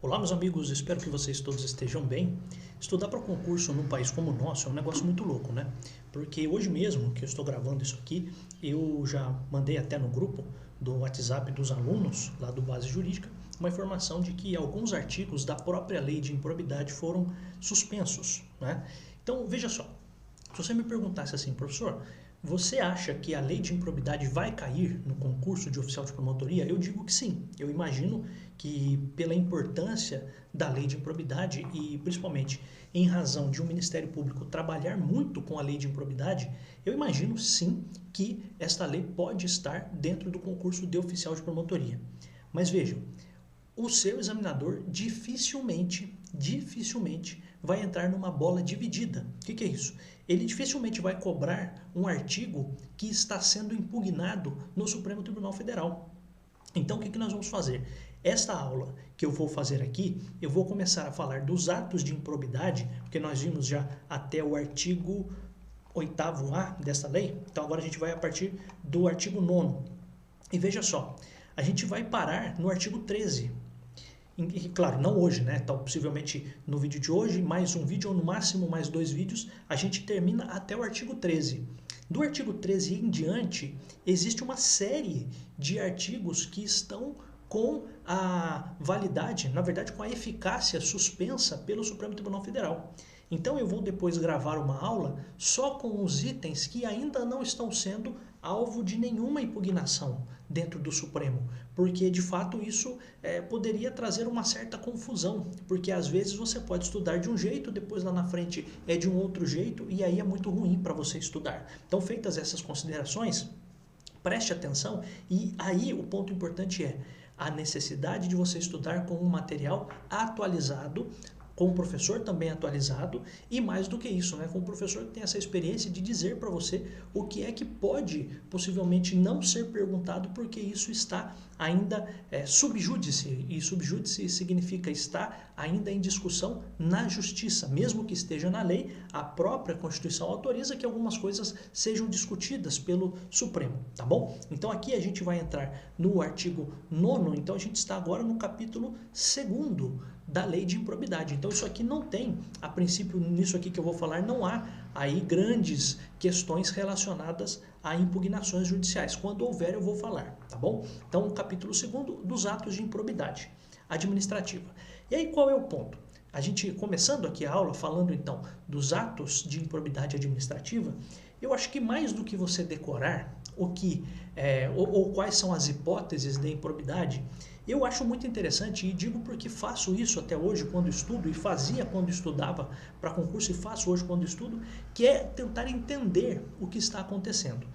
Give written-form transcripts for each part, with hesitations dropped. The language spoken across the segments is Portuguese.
Olá, meus amigos, espero que vocês todos estejam bem. Estudar para concurso num país como o nosso é um negócio muito louco, né? Porque hoje mesmo que eu estou gravando isso aqui, eu já mandei até no grupo do WhatsApp dos alunos lá do Base Jurídica uma informação de que alguns artigos da própria lei de improbidade foram suspensos, né? Então, veja só, se você me perguntasse assim, professor, você acha que a lei de improbidade vai cair no concurso de oficial de promotoria? Eu digo que sim. Eu imagino que pela importância da lei de improbidade e principalmente em razão de um Ministério Público trabalhar muito com a lei de improbidade, eu imagino sim que esta lei pode estar dentro do concurso de oficial de promotoria. Mas vejam, o seu examinador dificilmente vai entrar numa bola dividida. O que é isso? Ele dificilmente vai cobrar um artigo que está sendo impugnado no Supremo Tribunal Federal. Então, o que nós vamos fazer? Esta aula que eu vou fazer aqui, eu vou começar a falar dos atos de improbidade, porque nós vimos já até o artigo 8º-A dessa lei, então agora a gente vai a partir do artigo 9º. E veja só, a gente vai parar no artigo 13. E, claro, não hoje, né? Então, possivelmente no vídeo de hoje, mais um vídeo ou no máximo mais 2 vídeos, a gente termina até o artigo 13. Do artigo 13 em diante, existe uma série de artigos que estão com a validade, na verdade com a eficácia suspensa pelo Supremo Tribunal Federal. Então eu vou depois gravar uma aula só com os itens que ainda não estão sendo alvo de nenhuma impugnação dentro do Supremo, porque de fato isso poderia trazer uma certa confusão, porque às vezes você pode estudar de um jeito, depois lá na frente é de um outro jeito, e aí é muito ruim para você estudar. Então, feitas essas considerações, preste atenção, e aí o ponto importante é a necessidade de você estudar com um material atualizado, com o professor também atualizado e mais do que isso, né, com o professor que tem essa experiência de dizer para você o que é que pode possivelmente não ser perguntado porque isso está ainda sub judice, e sub judice significa estar ainda em discussão na justiça, mesmo que esteja na lei, a própria Constituição autoriza que algumas coisas sejam discutidas pelo Supremo, tá bom? Então aqui a gente vai entrar no artigo 9º, então a gente está agora no capítulo 2º da lei de improbidade. Então isso aqui não tem, a princípio nisso aqui que eu vou falar, não há aí grandes questões relacionadas a impugnações judiciais. Quando houver eu vou falar, tá bom? Então o capítulo 2º dos atos de improbidade administrativa. E aí qual é o ponto? A gente, começando aqui a aula, falando então dos atos de improbidade administrativa, eu acho que mais do que você decorar o que, ou quais são as hipóteses de improbidade, eu acho muito interessante, e digo porque faço isso até hoje quando estudo, e fazia quando estudava para concurso, e faço hoje quando estudo, que é tentar entender o que está acontecendo.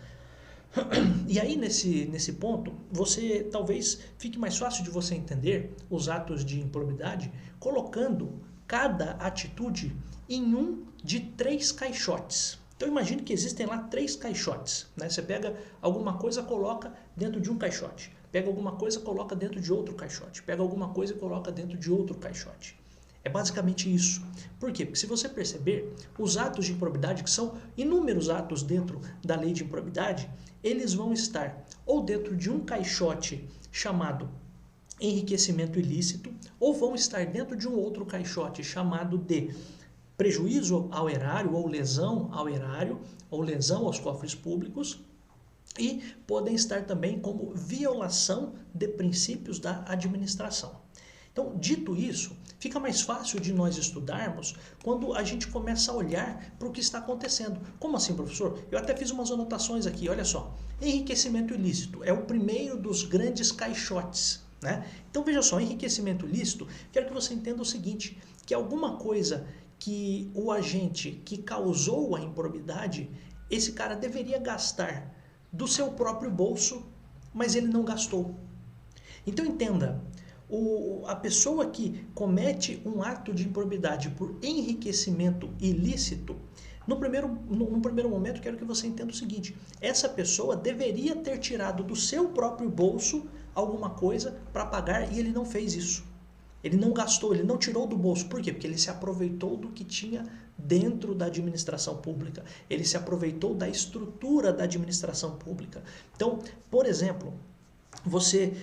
E aí, nesse ponto, você talvez fique mais fácil de você entender os atos de improbidade colocando cada atitude em um de 3 caixotes. Então imagine que existem lá 3 caixotes, né? Você pega alguma coisa, coloca dentro de um caixote. Pega alguma coisa, coloca dentro de outro caixote. Pega alguma coisa e coloca dentro de outro caixote. É basicamente isso. Por quê? Porque se você perceber, os atos de improbidade, que são inúmeros atos dentro da lei de improbidade, eles vão estar ou dentro de um caixote chamado enriquecimento ilícito, ou vão estar dentro de um outro caixote chamado de prejuízo ao erário, ou lesão ao erário, ou lesão aos cofres públicos, e podem estar também como violação de princípios da administração. Então, dito isso, fica mais fácil de nós estudarmos quando a gente começa a olhar para o que está acontecendo. Como assim, professor? Eu até fiz umas anotações aqui, olha só. Enriquecimento ilícito é o primeiro dos grandes caixotes, né? Então, veja só, enriquecimento ilícito, quero que você entenda o seguinte, que alguma coisa que o agente que causou a improbidade, esse cara deveria gastar do seu próprio bolso, mas ele não gastou. Então entenda, a pessoa que comete um ato de improbidade por enriquecimento ilícito, no primeiro momento quero que você entenda o seguinte, essa pessoa deveria ter tirado do seu próprio bolso alguma coisa para pagar e ele não fez isso. Ele não gastou, ele não tirou do bolso. Por quê? Porque ele se aproveitou do que tinha dentro da administração pública. Ele se aproveitou da estrutura da administração pública. Então, por exemplo, você,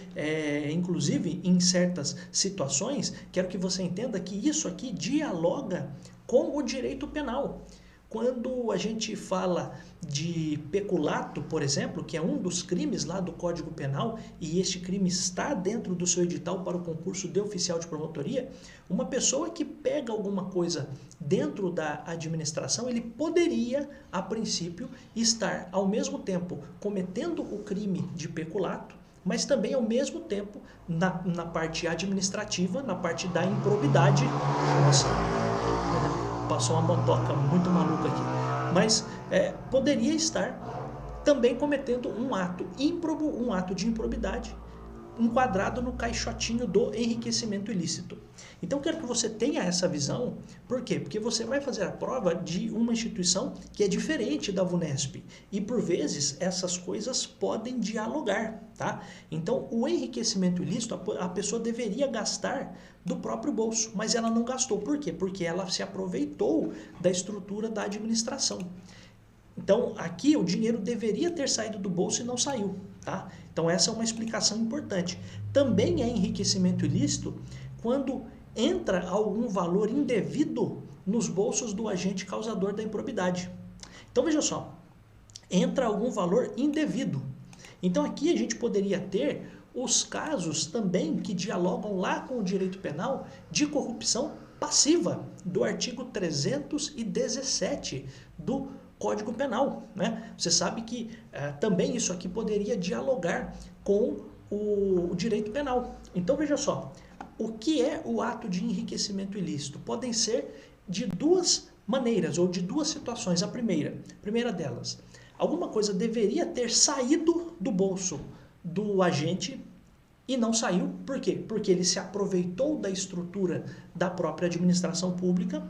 inclusive, em certas situações, quero que você entenda que isso aqui dialoga com o direito penal. Quando a gente fala de peculato, por exemplo, que é um dos crimes lá do Código Penal, e este crime está dentro do seu edital para o concurso de oficial de promotoria, uma pessoa que pega alguma coisa dentro da administração, ele poderia, a princípio, estar ao mesmo tempo cometendo o crime de peculato, mas também ao mesmo tempo na parte administrativa, na parte da improbidade. Nossa, passou uma motoca muito maluca aqui, mas poderia estar também cometendo um ato ímprobo, um ato de improbidade, enquadrado no caixotinho do enriquecimento ilícito. Então, quero que você tenha essa visão. Por quê? Porque você vai fazer a prova de uma instituição que é diferente da VUNESP. E, por vezes, essas coisas podem dialogar, tá? Então, o enriquecimento ilícito, a pessoa deveria gastar do próprio bolso, mas ela não gastou. Por quê? Porque ela se aproveitou da estrutura da administração. Então, aqui o dinheiro deveria ter saído do bolso e não saiu, tá? Então, essa é uma explicação importante. Também é enriquecimento ilícito quando entra algum valor indevido nos bolsos do agente causador da improbidade. Então, veja só, entra algum valor indevido. Então, aqui a gente poderia ter os casos também que dialogam lá com o direito penal de corrupção passiva, do artigo 317 do Código Penal, né? Você sabe que também isso aqui poderia dialogar com o direito penal. Então, veja só, o que é o ato de enriquecimento ilícito? Podem ser de duas maneiras ou de duas situações. A primeira delas, alguma coisa deveria ter saído do bolso do agente e não saiu. Por quê? Porque ele se aproveitou da estrutura da própria administração pública.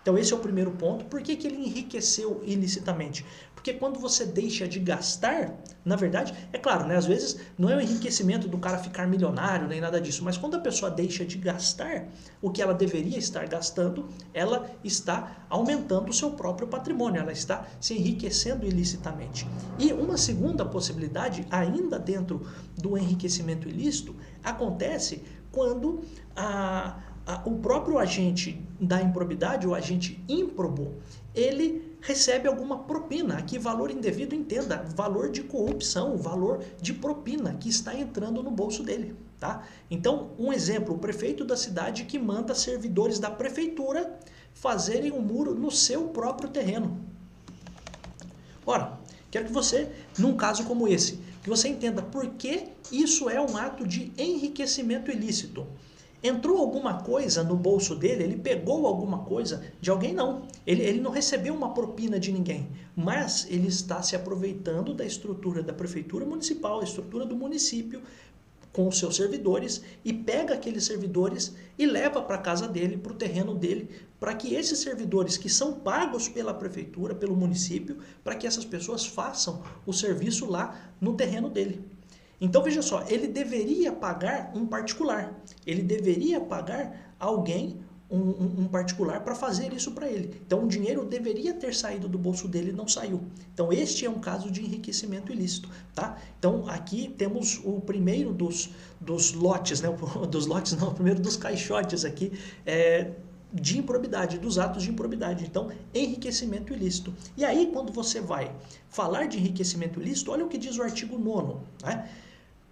Então, esse é o primeiro ponto. Por que ele enriqueceu ilicitamente? Porque quando você deixa de gastar, na verdade, é claro, né? Às vezes não é o enriquecimento do cara ficar milionário, nem nada disso, mas quando a pessoa deixa de gastar o que ela deveria estar gastando, ela está aumentando o seu próprio patrimônio, ela está se enriquecendo ilicitamente. E uma segunda possibilidade, ainda dentro do enriquecimento ilícito, acontece quando o próprio agente da improbidade, o agente ímprobo, ele recebe alguma propina. Aqui, valor indevido, entenda, valor de corrupção, valor de propina que está entrando no bolso dele, tá? Então, um exemplo, o prefeito da cidade que manda servidores da prefeitura fazerem um muro no seu próprio terreno. Ora, quero que você, num caso como esse, que você entenda por que isso é um ato de enriquecimento ilícito. Entrou alguma coisa no bolso dele, ele pegou alguma coisa de alguém? Não. Ele não recebeu uma propina de ninguém, mas ele está se aproveitando da estrutura da prefeitura municipal, a estrutura do município, com os seus servidores, e pega aqueles servidores e leva para a casa dele, para o terreno dele, para que esses servidores que são pagos pela prefeitura, pelo município, para que essas pessoas façam o serviço lá no terreno dele. Então, veja só, ele deveria pagar um particular, ele deveria pagar alguém, um particular, para fazer isso para ele. Então, o dinheiro deveria ter saído do bolso dele e não saiu. Então, este é um caso de enriquecimento ilícito, tá? Então, aqui temos o primeiro dos lotes, né? Dos lotes não, o primeiro dos caixotes aqui, de improbidade, dos atos de improbidade. Então, enriquecimento ilícito. E aí, quando você vai falar de enriquecimento ilícito, olha o que diz o artigo 9º, né?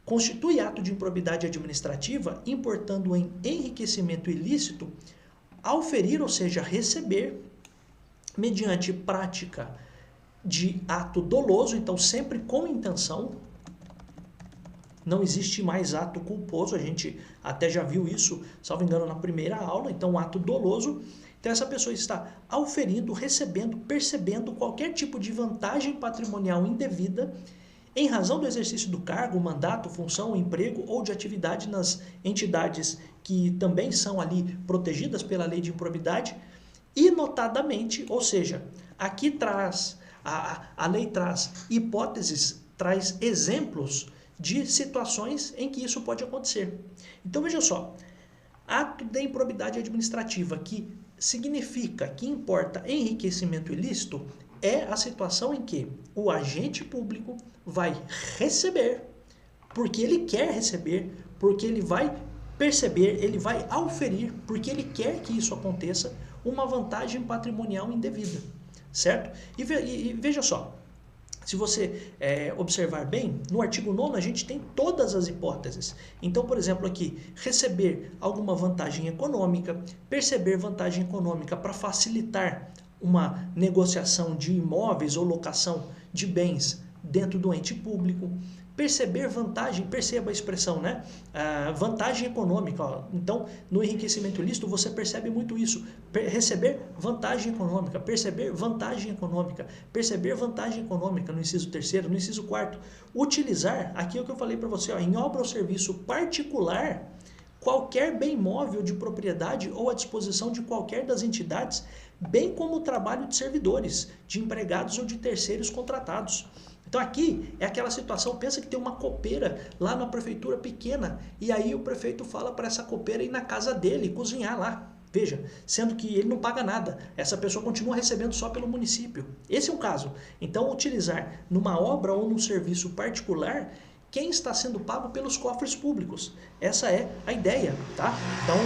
Constitui ato de improbidade administrativa, importando em enriquecimento ilícito, auferir, ou seja, receber, mediante prática de ato doloso, então sempre com intenção. Não existe mais ato culposo, a gente até já viu isso, salvo engano, na primeira aula. Então, ato doloso. Então, essa pessoa está auferindo, recebendo, percebendo qualquer tipo de vantagem patrimonial indevida em razão do exercício do cargo, mandato, função, emprego ou de atividade nas entidades que também são ali protegidas pela lei de improbidade, e notadamente, ou seja, aqui traz, a lei traz hipóteses, traz exemplos de situações em que isso pode acontecer. Então, veja só, ato de improbidade administrativa, que significa, que importa enriquecimento ilícito, é a situação em que o agente público vai receber porque ele quer receber, porque ele vai perceber, ele vai auferir, porque ele quer que isso aconteça, uma vantagem patrimonial indevida, certo? E veja só, se você observar bem, no artigo 9º a gente tem todas as hipóteses. Então, por exemplo, aqui, receber alguma vantagem econômica, perceber vantagem econômica para facilitar uma negociação de imóveis ou locação de bens dentro do ente público, perceber vantagem, perceba a expressão, né? Vantagem econômica. Ó. Então, no enriquecimento ilícito, você percebe muito isso. Receber vantagem econômica, perceber vantagem econômica, perceber vantagem econômica no inciso 3º, no inciso 4º. Utilizar, aqui é o que eu falei para você, ó, em obra ou serviço particular, qualquer bem móvel de propriedade ou à disposição de qualquer das entidades, bem como o trabalho de servidores, de empregados ou de terceiros contratados. Então aqui é aquela situação, pensa que tem uma copeira lá na prefeitura pequena e aí o prefeito fala para essa copeira ir na casa dele cozinhar lá. Veja, sendo que ele não paga nada, essa pessoa continua recebendo só pelo município. Esse é um caso. Então utilizar numa obra ou num serviço particular quem está sendo pago pelos cofres públicos. Essa é a ideia, tá? Então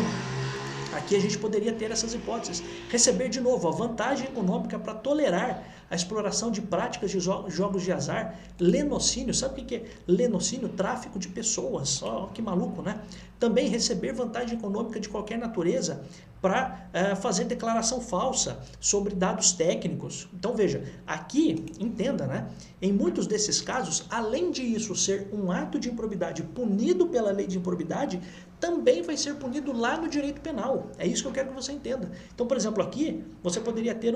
aqui a gente poderia ter essas hipóteses. Receber de novo a vantagem econômica para tolerar a exploração de práticas de jogos de azar, lenocínio. Sabe o que é lenocínio? Tráfico de pessoas. Ó, que maluco, né? Também receber vantagem econômica de qualquer natureza para fazer declaração falsa sobre dados técnicos. Então veja, aqui, entenda, né? Em muitos desses casos, além de isso ser um ato de improbidade punido pela lei de improbidade, também vai ser punido lá no direito penal. É isso que eu quero que você entenda. Então, por exemplo, aqui você poderia ter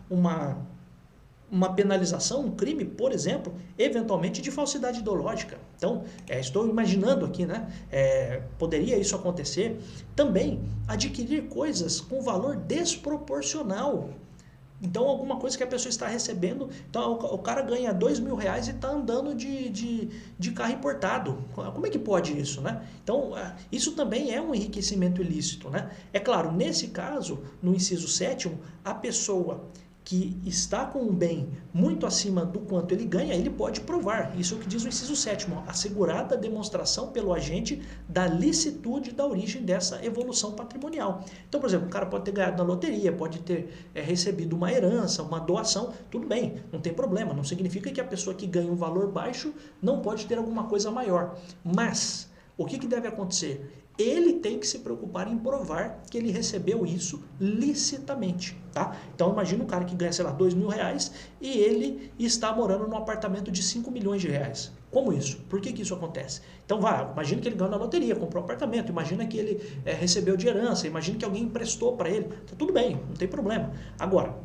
uma penalização, um crime, por exemplo, eventualmente de falsidade ideológica. Então, estou imaginando aqui, né? Poderia isso acontecer. Também, adquirir coisas com valor desproporcional. Então, alguma coisa que a pessoa está recebendo, então o cara ganha R$2.000 e está andando de carro importado. Como é que pode isso, né? Então, isso também é um enriquecimento ilícito, né? É claro, nesse caso, no inciso 7º, a pessoa que está com um bem muito acima do quanto ele ganha, ele pode provar. Isso é o que diz o inciso 7º, assegurada a demonstração pelo agente da licitude da origem dessa evolução patrimonial. Então, por exemplo, o cara pode ter ganhado na loteria, pode ter recebido uma herança, uma doação, tudo bem, não tem problema, não significa que a pessoa que ganha um valor baixo não pode ter alguma coisa maior. Mas, o que deve acontecer? Ele tem que se preocupar em provar que ele recebeu isso licitamente, tá? Então imagina um cara que ganha, sei lá, R$2.000 e ele está morando num apartamento de R$5 milhões. Como isso? Por que isso acontece? Então imagina que ele ganhou na loteria, comprou um apartamento, imagina que ele recebeu de herança, imagina que alguém emprestou para ele, tá tudo bem, não tem problema. Agora,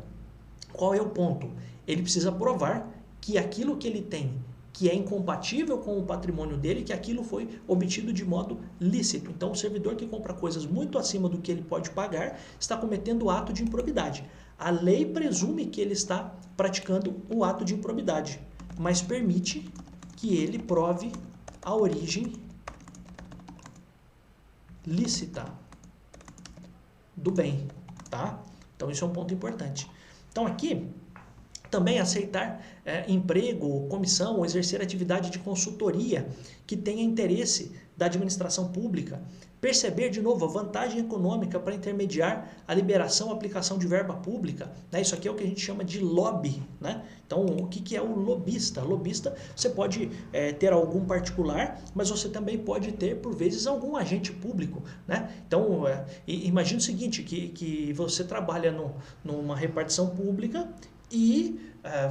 qual é o ponto? Ele precisa provar que aquilo que ele tem que é incompatível com o patrimônio dele, que aquilo foi obtido de modo lícito. Então, o servidor que compra coisas muito acima do que ele pode pagar está cometendo o ato de improbidade. A lei presume que ele está praticando o ato de improbidade, mas permite que ele prove a origem lícita do bem, tá? Então, isso é um ponto importante. Então, aqui também aceitar emprego, comissão ou exercer atividade de consultoria que tenha interesse da administração pública. Perceber, de novo, a vantagem econômica para intermediar a liberação ou aplicação de verba pública. Né? Isso aqui é o que a gente chama de lobby. Né? Então, o que é o lobista? Lobista, você pode ter algum particular, mas você também pode ter, por vezes, algum agente público. Né? Então, imagine o seguinte, que você trabalha numa repartição pública e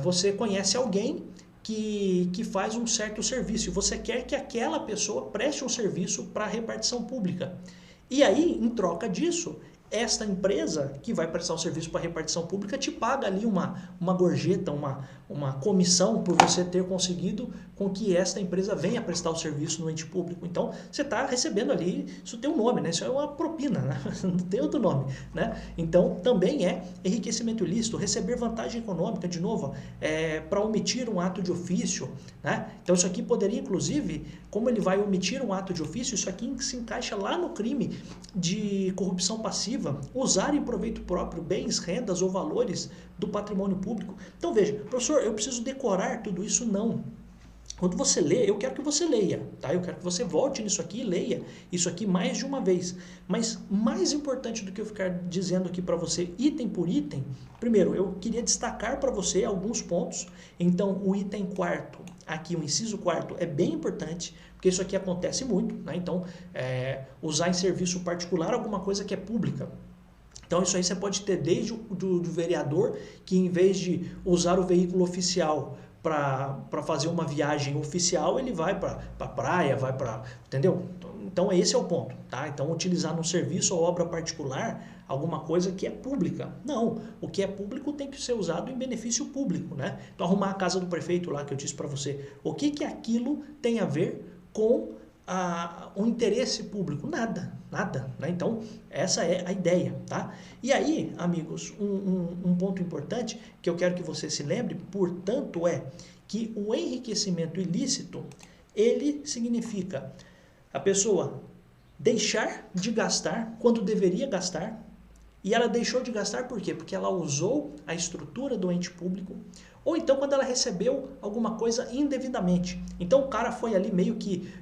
você conhece alguém que faz um certo serviço e você quer que aquela pessoa preste um serviço para a repartição pública. E aí, em troca disso, esta empresa que vai prestar o serviço para a repartição pública te paga ali uma gorjeta, uma comissão por você ter conseguido com que esta empresa venha prestar o serviço no ente público. Então, você está recebendo ali, isso tem um nome, né? Isso é uma propina, né? Não tem outro nome, né? Então, também é enriquecimento ilícito, receber vantagem econômica, de novo, para omitir um ato de ofício, né? Então, isso aqui poderia, inclusive, como ele vai omitir um ato de ofício, isso aqui se encaixa lá no crime de corrupção passiva, usar em proveito próprio bens, rendas ou valores do patrimônio público. Então veja, professor, eu preciso decorar tudo isso? Não. Quando você lê, eu quero que você leia, tá? Eu quero que você volte nisso aqui e leia isso aqui mais de uma vez. Mas mais importante do que eu ficar dizendo aqui para você item por item, primeiro, eu queria destacar para você alguns pontos. Então, o item quarto, aqui o inciso quarto, é bem importante, porque isso aqui acontece muito, né? Então, usar em serviço particular alguma coisa que é pública. Então, isso aí você pode ter desde do vereador, que em vez de usar o veículo oficial para fazer uma viagem oficial, ele vai para a praia, vai para... Entendeu? Então, esse é o ponto, tá? Então, utilizar num serviço ou obra particular alguma coisa que é pública. Não, o que é público tem que ser usado em benefício público, né? Então, arrumar a casa do prefeito lá, que eu disse para você, o que aquilo tem a ver com o interesse público? Nada, né? Então, essa é a ideia, tá? E aí, amigos, um ponto importante que eu quero que você se lembre, portanto, é que o enriquecimento ilícito, ele significa a pessoa deixar de gastar quando deveria gastar, e ela deixou de gastar por quê? Porque ela usou a estrutura do ente público, ou então quando ela recebeu alguma coisa indevidamente. Então o cara foi ali meio que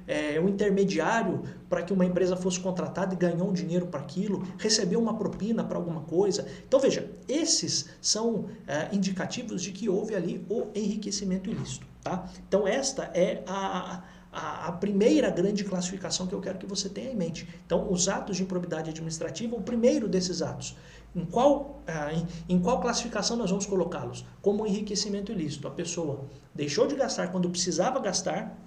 um intermediário para que uma empresa fosse contratada e ganhou um dinheiro para aquilo, recebeu uma propina para alguma coisa. Então veja, esses são indicativos de que houve ali o enriquecimento ilícito, tá? Então esta é a primeira grande classificação que eu quero que você tenha em mente. Então, os atos de improbidade administrativa, o primeiro desses atos, em qual classificação nós vamos colocá-los? Como enriquecimento ilícito. A pessoa deixou de gastar quando precisava gastar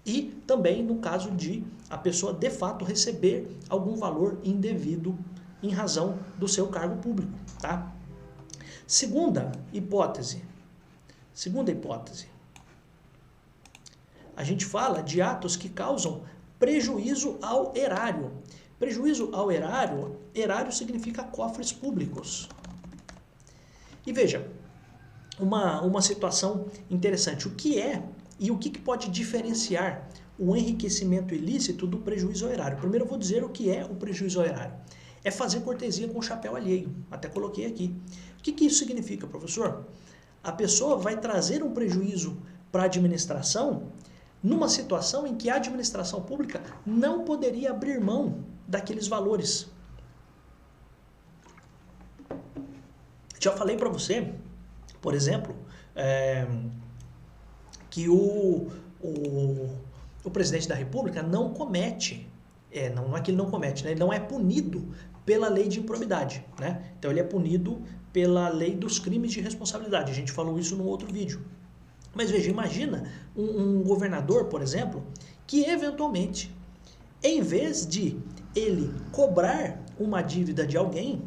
e também no caso de a pessoa de fato receber algum valor indevido em razão do seu cargo público, tá? Segunda hipótese. A gente fala de atos que causam prejuízo ao erário. Prejuízo ao erário, erário significa cofres públicos. E veja, uma situação interessante. O que é e o que pode diferenciar o enriquecimento ilícito do prejuízo ao erário? Primeiro eu vou dizer o que é o prejuízo ao erário. É fazer cortesia com o chapéu alheio. Até coloquei aqui. O que isso significa, professor? A pessoa vai trazer um prejuízo para a administração numa situação em que a administração pública não poderia abrir mão daqueles valores. Já falei para você, por exemplo, que o presidente da República não comete, não é que ele não comete, né? Ele não é punido pela lei de improbidade, né? Então ele é punido pela lei dos crimes de responsabilidade. A gente falou isso num outro vídeo. Mas veja, imagina um governador, por exemplo, que eventualmente, em vez de ele cobrar uma dívida de alguém,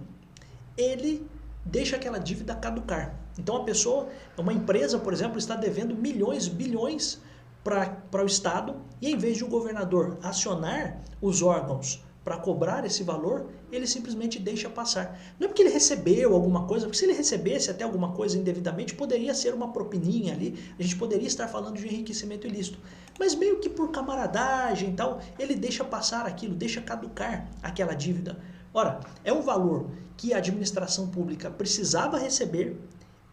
ele deixa aquela dívida caducar. Então a pessoa, uma empresa, por exemplo, está devendo milhões, bilhões para o Estado, e em vez de o governador acionar os órgãos para cobrar esse valor, ele simplesmente deixa passar. Não é porque ele recebeu alguma coisa, porque se ele recebesse até alguma coisa indevidamente, poderia ser uma propininha ali, a gente poderia estar falando de enriquecimento ilícito. Mas meio que por camaradagem e tal, ele deixa passar aquilo, deixa caducar aquela dívida. Ora, é um valor que a administração pública precisava receber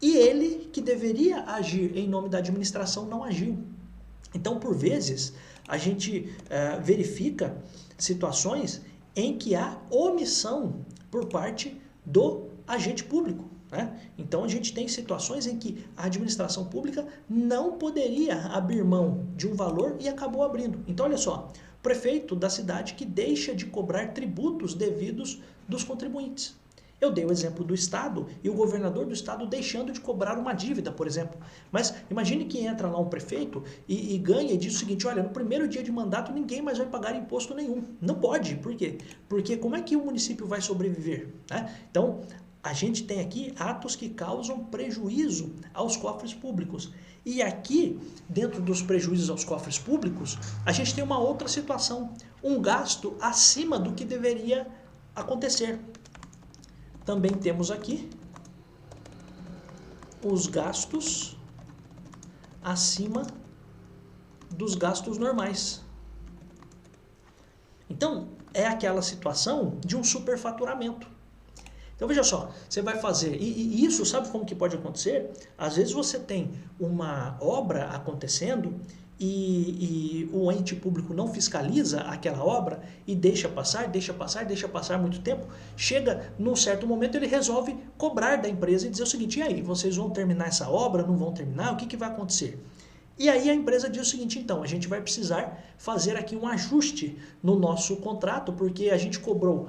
e ele, que deveria agir em nome da administração, não agiu. Então, por vezes, a gente verifica situações em que há omissão por parte do agente público, né? Então a gente tem situações em que a administração pública não poderia abrir mão de um valor e acabou abrindo. Então olha só, o prefeito da cidade que deixa de cobrar tributos devidos dos contribuintes. Eu dei o exemplo do Estado e o governador do Estado deixando de cobrar uma dívida, por exemplo. Mas imagine que entra lá um prefeito e ganha e diz o seguinte, olha, no primeiro dia de mandato ninguém mais vai pagar imposto nenhum. Não pode, por quê? Porque como é que o município vai sobreviver, né? Então, a gente tem aqui atos que causam prejuízo aos cofres públicos. E aqui, dentro dos prejuízos aos cofres públicos, a gente tem uma outra situação, um gasto acima do que deveria acontecer. Também temos aqui os gastos acima dos gastos normais. Então, é aquela situação de um superfaturamento. Então, veja só, você vai fazer, e isso sabe como que pode acontecer? Às vezes você tem uma obra acontecendo e o ente público não fiscaliza aquela obra e deixa passar muito tempo, chega num certo momento ele resolve cobrar da empresa e dizer o seguinte: e aí, vocês vão terminar essa obra, não vão terminar, o que vai acontecer? E aí a empresa diz o seguinte: então, a gente vai precisar fazer aqui um ajuste no nosso contrato, porque a gente cobrou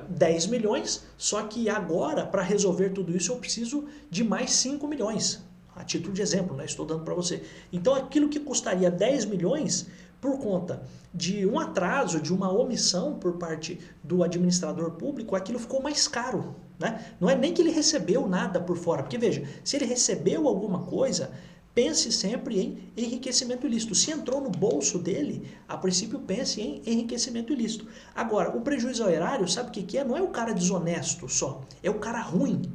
10 milhões, só que agora, para resolver tudo isso, eu preciso de mais 5 milhões. A título de exemplo, né? Estou dando para você. Então, aquilo que custaria 10 milhões, por conta de um atraso, de uma omissão por parte do administrador público, aquilo ficou mais caro, né? Não é nem que ele recebeu nada por fora, porque veja, se ele recebeu alguma coisa, pense sempre em enriquecimento ilícito. Se entrou no bolso dele, a princípio pense em enriquecimento ilícito. Agora, o prejuízo ao erário, sabe o que é? Não é o cara desonesto só, é o cara ruim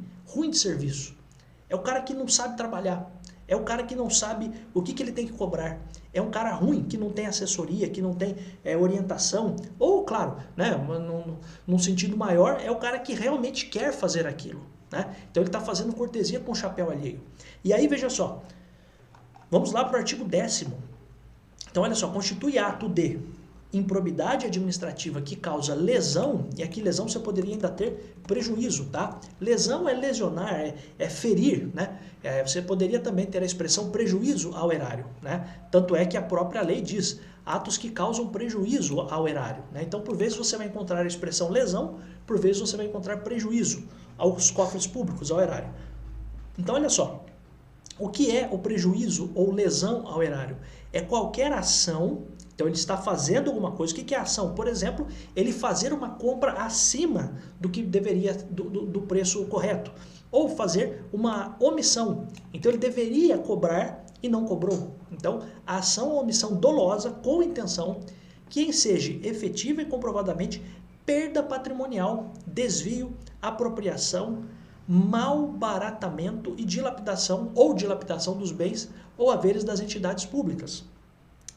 de serviço. É o cara que não sabe trabalhar, é o cara que não sabe o que ele tem que cobrar, é um cara ruim, que não tem assessoria, que não tem orientação, ou, claro, né, num sentido maior, é o cara que realmente quer fazer aquilo, né? Então ele está fazendo cortesia com o chapéu alheio. E aí, veja só, vamos lá para o artigo 10º. Então, olha só, constitui ato de improbidade administrativa que causa lesão, e aqui lesão você poderia ainda ter prejuízo, tá? Lesão é lesionar, é ferir, né? Você poderia também ter a expressão prejuízo ao erário, né? Tanto é que a própria lei diz atos que causam prejuízo ao erário, né? Então, por vezes você vai encontrar a expressão lesão, por vezes você vai encontrar prejuízo aos cofres públicos, ao erário. Então, olha só, o que é o prejuízo ou lesão ao erário? É qualquer ação. Então ele está fazendo alguma coisa. O que é ação? Por exemplo, ele fazer uma compra acima do que deveria, do preço correto. Ou fazer uma omissão. Então ele deveria cobrar e não cobrou. Então, a ação ou omissão dolosa com intenção que enseja efetiva e comprovadamente perda patrimonial, desvio, apropriação, malbaratamento e dilapidação ou dilapidação dos bens ou haveres das entidades públicas.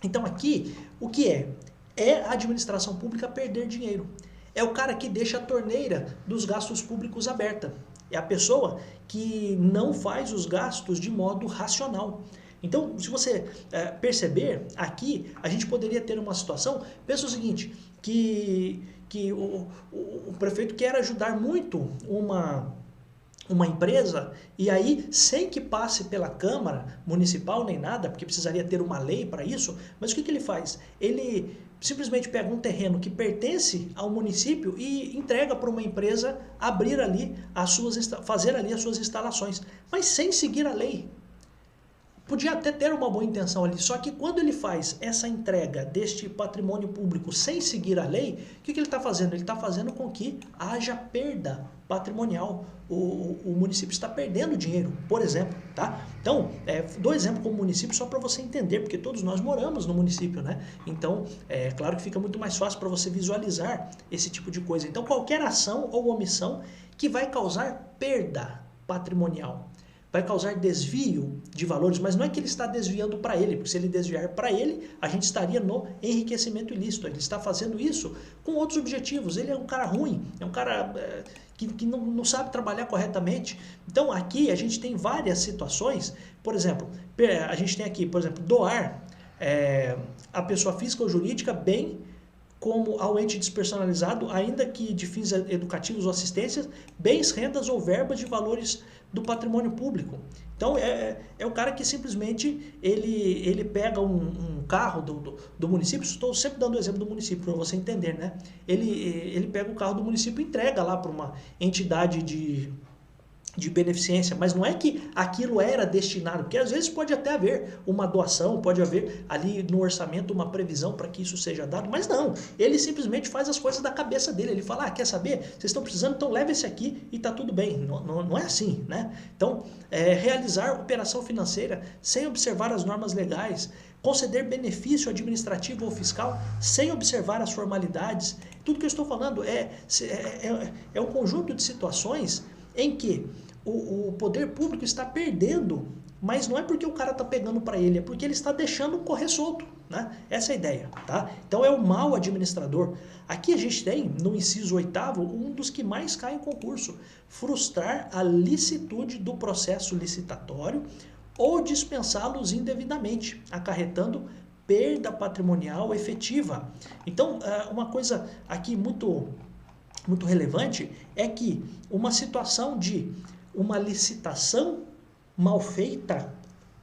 Então aqui, o que é? É a administração pública perder dinheiro. É o cara que deixa a torneira dos gastos públicos aberta. É a pessoa que não faz os gastos de modo racional. Então, se você perceber, aqui a gente poderia ter uma situação, pensa o seguinte, que o prefeito quer ajudar muito uma empresa, e aí, sem que passe pela Câmara Municipal nem nada, porque precisaria ter uma lei para isso, mas o que ele faz? Ele simplesmente pega um terreno que pertence ao município e entrega para uma empresa abrir ali fazer ali as suas instalações, mas sem seguir a lei. Podia até ter uma boa intenção ali, só que quando ele faz essa entrega deste patrimônio público sem seguir a lei, o que ele está fazendo? Ele está fazendo com que haja perda patrimonial. O município está perdendo dinheiro, por exemplo, tá? Então, dou exemplo como município só para você entender, porque todos nós moramos no município, né? Então, claro que fica muito mais fácil para você visualizar esse tipo de coisa. Então, qualquer ação ou omissão que vai causar perda patrimonial, vai causar desvio de valores, mas não é que ele está desviando para ele, porque se ele desviar para ele, a gente estaria no enriquecimento ilícito. Ele está fazendo isso com outros objetivos. Ele é um cara ruim, é um cara que não sabe trabalhar corretamente. Então aqui a gente tem várias situações. Por exemplo, a gente tem aqui, por exemplo, doar a pessoa física ou jurídica bem como ao ente despersonalizado, ainda que de fins educativos ou assistências, bens, rendas ou verbas de valores do patrimônio público. Então, é o cara que simplesmente ele pega um carro do município, estou sempre dando o exemplo do município para você entender, né? Ele pega o carro do município e entrega lá para uma entidade de beneficência, mas não é que aquilo era destinado, porque às vezes pode até haver uma doação, pode haver ali no orçamento uma previsão para que isso seja dado, mas não, ele simplesmente faz as coisas da cabeça dele, ele fala, quer saber, vocês estão precisando, então leve esse aqui e tá tudo bem, não é assim, né? Então, realizar operação financeira sem observar as normas legais, conceder benefício administrativo ou fiscal sem observar as formalidades, tudo que eu estou falando é um conjunto de situações em que o poder público está perdendo, mas não é porque o cara está pegando para ele, é porque ele está deixando correr solto, né? Essa é a ideia, tá? Então é o mau administrador. Aqui a gente tem, no inciso 8º, um dos que mais cai em concurso, frustrar a licitude do processo licitatório ou dispensá-los indevidamente, acarretando perda patrimonial efetiva. Então, uma coisa aqui muito relevante é que uma situação de uma licitação mal feita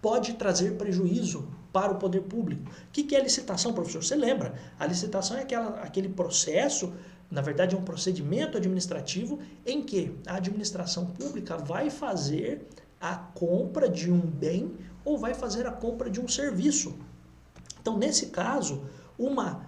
pode trazer prejuízo para o poder público. O que é licitação, professor? Você lembra? A licitação é aquele processo, na verdade é um procedimento administrativo em que a administração pública vai fazer a compra de um bem ou vai fazer a compra de um serviço. Então, nesse caso, uma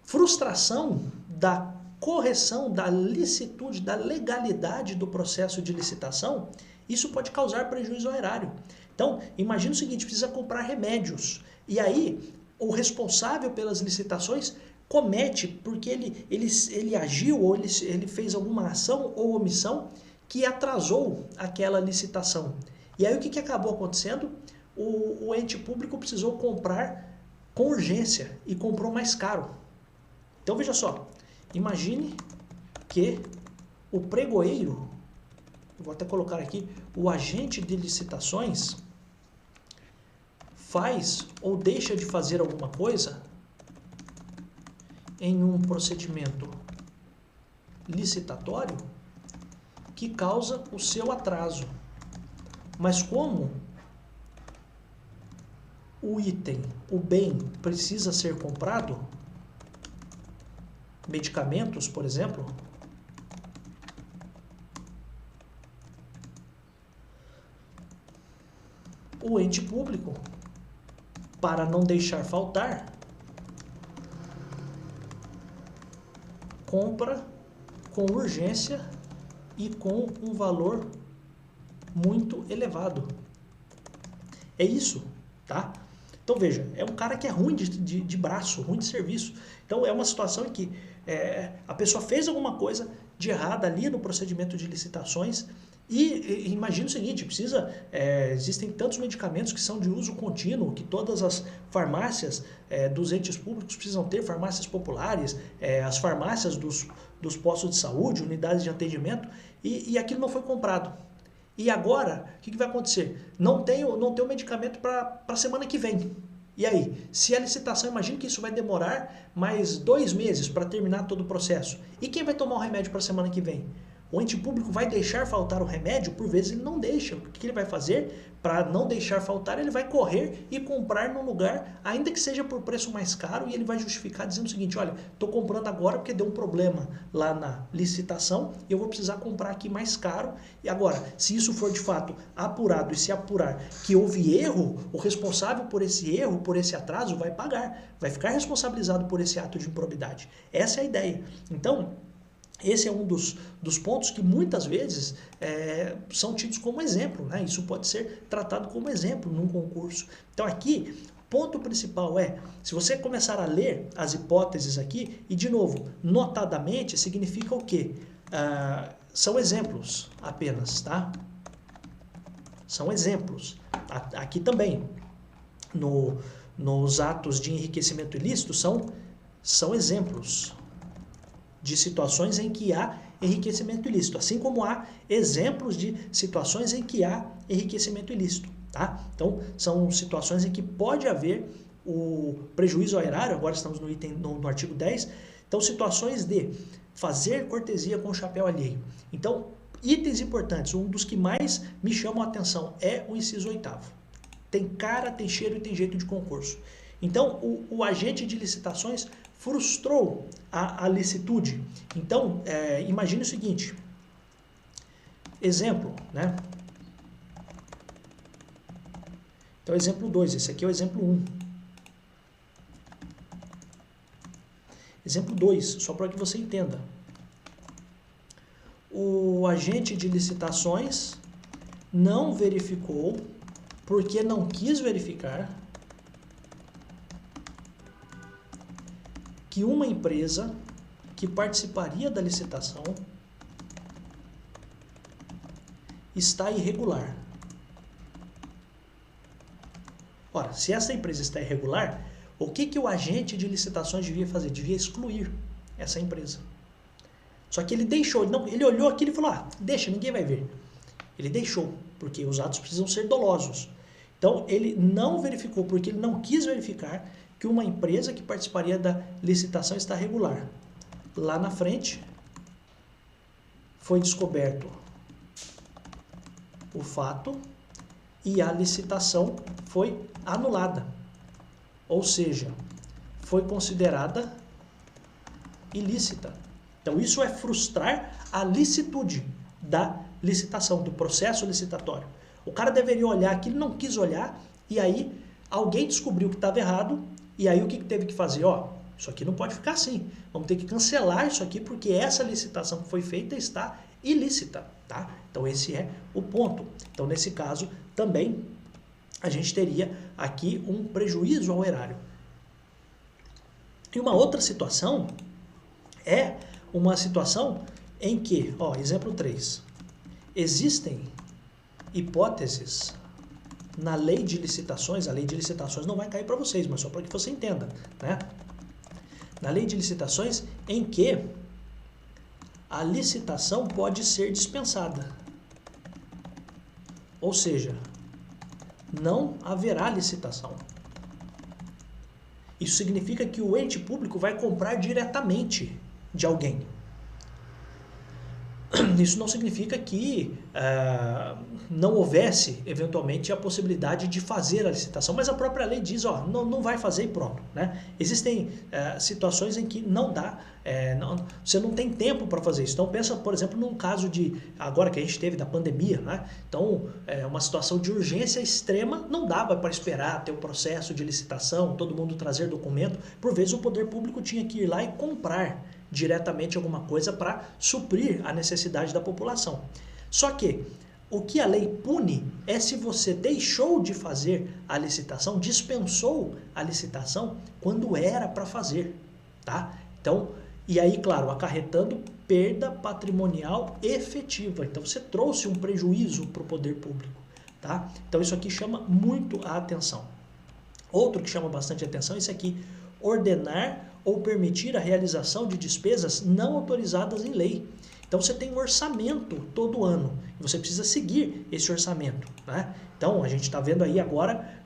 frustração da correção da licitude, da legalidade do processo de licitação, isso pode causar prejuízo ao erário. Então, imagina o seguinte, precisa comprar remédios. E aí, o responsável pelas licitações comete, porque ele agiu ou ele fez alguma ação ou omissão que atrasou aquela licitação. E aí o que acabou acontecendo? O ente público precisou comprar com urgência e comprou mais caro. Então veja só, imagine que o pregoeiro, vou até colocar aqui, o agente de licitações faz ou deixa de fazer alguma coisa em um procedimento licitatório que causa o seu atraso. Mas como o item, o bem, precisa ser comprado, medicamentos, por exemplo, o ente público, para não deixar faltar, compra com urgência e com um valor muito elevado. É isso, tá? Então veja, é um cara que é ruim de braço, ruim de serviço. Então é uma situação em que a pessoa fez alguma coisa de errada ali no procedimento de licitações e imagina o seguinte, existem tantos medicamentos que são de uso contínuo, que todas as farmácias dos entes públicos precisam ter, farmácias populares, as farmácias dos postos de saúde, unidades de atendimento, e aquilo não foi comprado. E agora, o que vai acontecer? Não tem o medicamento para a semana que vem. E aí, se a licitação, imagina que isso vai demorar mais 2 meses para terminar todo o processo. E quem vai tomar o remédio para a semana que vem? O ente público vai deixar faltar o remédio? Por vezes ele não deixa. O que ele vai fazer? Para não deixar faltar, ele vai correr e comprar no lugar, ainda que seja por preço mais caro, e ele vai justificar dizendo o seguinte, olha, estou comprando agora porque deu um problema lá na licitação, e eu vou precisar comprar aqui mais caro. E agora, se isso for de fato apurado e se apurar que houve erro, o responsável por esse erro, por esse atraso, vai pagar, vai ficar responsabilizado por esse ato de improbidade. Essa é a ideia. Então, esse é um dos pontos que muitas vezes são tidos como exemplo, né? Isso pode ser tratado como exemplo num concurso. Então aqui, ponto principal se você começar a ler as hipóteses aqui, e de novo, notadamente significa o quê? São exemplos apenas, tá? São exemplos. Aqui também, nos atos de enriquecimento ilícito, são exemplos de situações em que há enriquecimento ilícito, assim como há exemplos de situações em que há enriquecimento ilícito, tá? Então, são situações em que pode haver o prejuízo ao erário, agora estamos no artigo 10, então situações de fazer cortesia com o chapéu alheio. Então, itens importantes, um dos que mais me chamam a atenção é o inciso 8º. Tem cara, tem cheiro e tem jeito de concurso. Então, o agente de licitações frustrou a licitude. Então, imagine o seguinte, exemplo, né? Então, exemplo 2, esse aqui é o exemplo 1. Exemplo 2, só para que você entenda. O agente de licitações não verificou, porque não quis verificar, que uma empresa que participaria da licitação está irregular. Ora, se essa empresa está irregular, o que o agente de licitações devia fazer? Devia excluir essa empresa. Só que ele deixou, ele olhou aquilo e falou, deixa, ninguém vai ver. Ele deixou. porque os atos precisam ser dolosos. Então, ele não verificou, porque ele não quis verificar que uma empresa que participaria da licitação está regular. Lá na frente, foi descoberto o fato e a licitação foi anulada. Ou seja, foi considerada ilícita. Então, isso é frustrar a licitude da licitação, do processo licitatório. O cara deveria olhar aquilo, não quis olhar, e aí alguém descobriu que estava errado, e aí o que teve que fazer? Ó, isso aqui não pode ficar assim. Vamos ter que cancelar isso aqui, porque essa licitação que foi feita está ilícita, tá? Então, esse é o ponto. Então, nesse caso, também a gente teria aqui um prejuízo ao erário. E uma outra situação é uma situação em que, ó, exemplo 3, existem hipóteses na lei de licitações, a lei de licitações não vai cair para vocês, mas só para que você entenda, né? Na lei de licitações em que a licitação pode ser dispensada. Ou seja, não haverá licitação. Isso significa que o ente público vai comprar diretamente de alguém. Isso não significa que não houvesse, eventualmente, a possibilidade de fazer a licitação, mas a própria lei diz, ó, não vai fazer e pronto, né? Existem situações em que não dá, você não tem tempo para fazer isso. Então, pensa, por exemplo, num caso de, agora que a gente teve da pandemia, né? Então, uma situação de urgência extrema, não dava para esperar ter o processo de licitação, todo mundo trazer documento. Por vezes, o poder público tinha que ir lá e comprar diretamente alguma coisa para suprir a necessidade da população. Só que o que a lei pune é se você deixou de fazer a licitação, dispensou a licitação quando era para fazer, tá? Então, e aí, claro, acarretando perda patrimonial efetiva. Então, você trouxe um prejuízo para o poder público, tá? Então, isso aqui chama muito a atenção. Outro que chama bastante atenção é esse aqui, ordenar ou permitir a realização de despesas não autorizadas em lei. Então, você tem um orçamento todo ano e você precisa seguir esse orçamento, né? Então, a gente está vendo aí agora